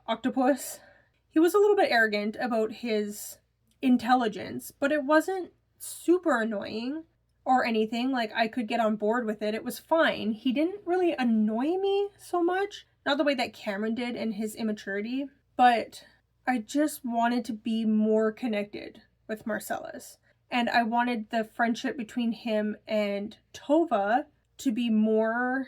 [SPEAKER 1] octopus. He was a little bit arrogant about his intelligence, but it wasn't super annoying or anything. Like, I could get on board with it. It was fine. He didn't really annoy me so much. Not the way that Cameron did in his immaturity, but I just wanted to be more connected with Marcellus. And I wanted the friendship between him and Tova to be more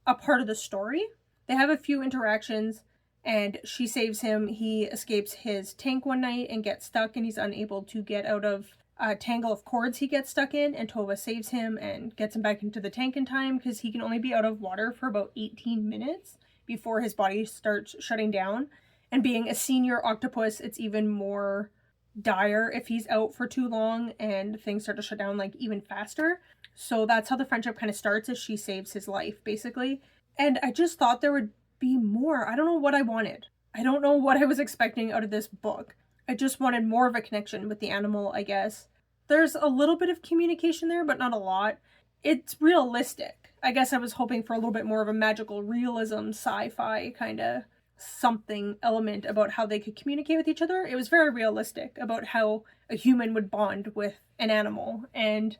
[SPEAKER 1] a part of the story. They have a few interactions and she saves him. He escapes his tank one night and gets stuck and he's unable to get out of a tangle of cords he gets stuck in, and Tova saves him and gets him back into the tank in time because he can only be out of water for about 18 minutes before his body starts shutting down. And being a senior octopus, it's even more dire if he's out for too long and things start to shut down like even faster. So that's how the friendship kind of starts, as she saves his life basically. And I just thought there would be more. I don't know what I wanted. I don't know what I was expecting out of this book. I just wanted more of a connection with the animal, I guess. There's a little bit of communication there, but not a lot. It's realistic. I guess I was hoping for a little bit more of a magical realism, sci-fi kind of something element about how they could communicate with each other. It was very realistic about how a human would bond with an animal and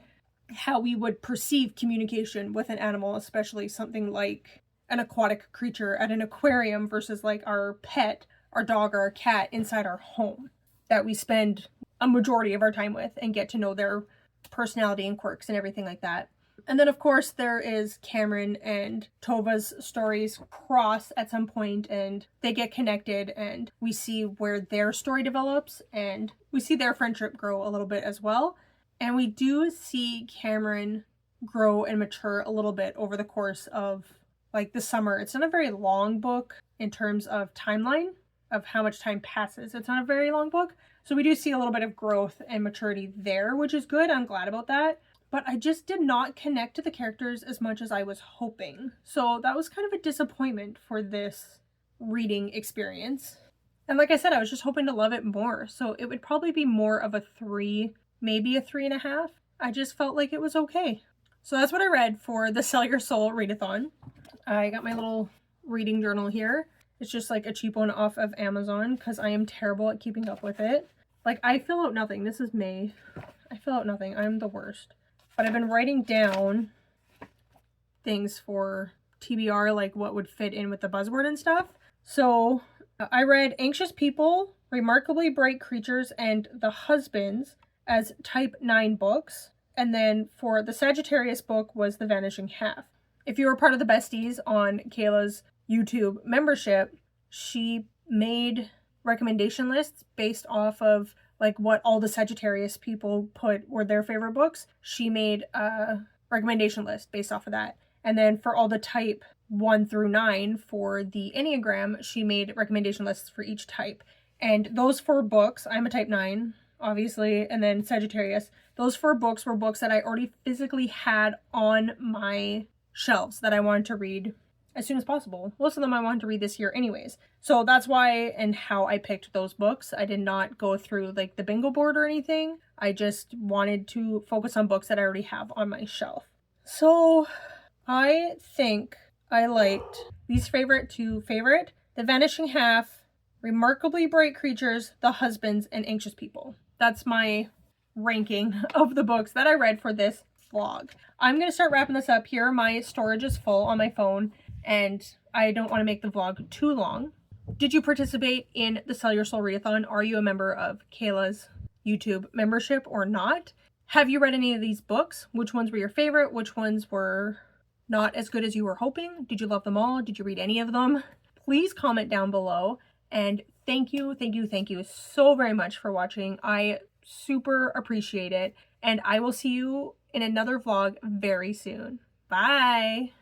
[SPEAKER 1] how we would perceive communication with an animal, especially something like an aquatic creature at an aquarium versus like our pet, our dog or our cat inside our home that we spend a majority of our time with and get to know their personality and quirks and everything like that. And then of course there is Cameron and Tova's stories cross at some point and they get connected and we see where their story develops and we see their friendship grow a little bit as well. And we do see Cameron grow and mature a little bit over the course of like the summer. It's not a very long book in terms of timeline of how much time passes. It's not a very long book. So we do see a little bit of growth and maturity there, which is good. I'm glad about that. but I just did not connect to the characters as much as I was hoping. So that was kind of a disappointment for this reading experience. And like I said, I was just hoping to love it more. So it would probably be more of a 3, maybe a 3.5. I just felt like it was okay. So that's what I read for the Sell Your Soul Readathon. I got my little reading journal here. It's just like a cheap one off of Amazon because I am terrible at keeping up with it. Like, I fill out nothing. This is May. I fill out nothing. I'm the worst. But I've been writing down things for TBR, like what would fit in with the buzzword and stuff. So I read Anxious People, Remarkably Bright Creatures, and The Husbands as type 9 books. And then for the Sagittarius book was The Vanishing Half. If you were part of the Besties on Kayla's YouTube membership, she made recommendation lists based off of like what all the Sagittarius people put were their favorite books. She made a recommendation list based off of that. And then for all the type 1 through 9 for the Enneagram, she made recommendation lists for each type. And those 4 books, I'm a type 9, obviously, and then Sagittarius, those 4 books were books that I already physically had on my shelves that I wanted to read as soon as possible. Most of them I wanted to read this year anyways. So that's why and how I picked those books. I did not go through like the bingo board or anything. I just wanted to focus on books that I already have on my shelf. So I think I liked least favorite to favorite, The Vanishing Half, Remarkably Bright Creatures, The Husbands, and Anxious People. That's my ranking of the books that I read for this vlog. I'm going to start wrapping this up here. My storage is full on my phone and I don't want to make the vlog too long. Did you participate in the Sell Your Soul Readathon? Are you a member of Kayla's YouTube membership or not? Have you read any of these books? Which ones were your favorite? Which ones were not as good as you were hoping? Did you love them all? Did you read any of them? Please comment down below. And thank you so very much for watching. I super appreciate it. And I will see you in another vlog very soon. Bye!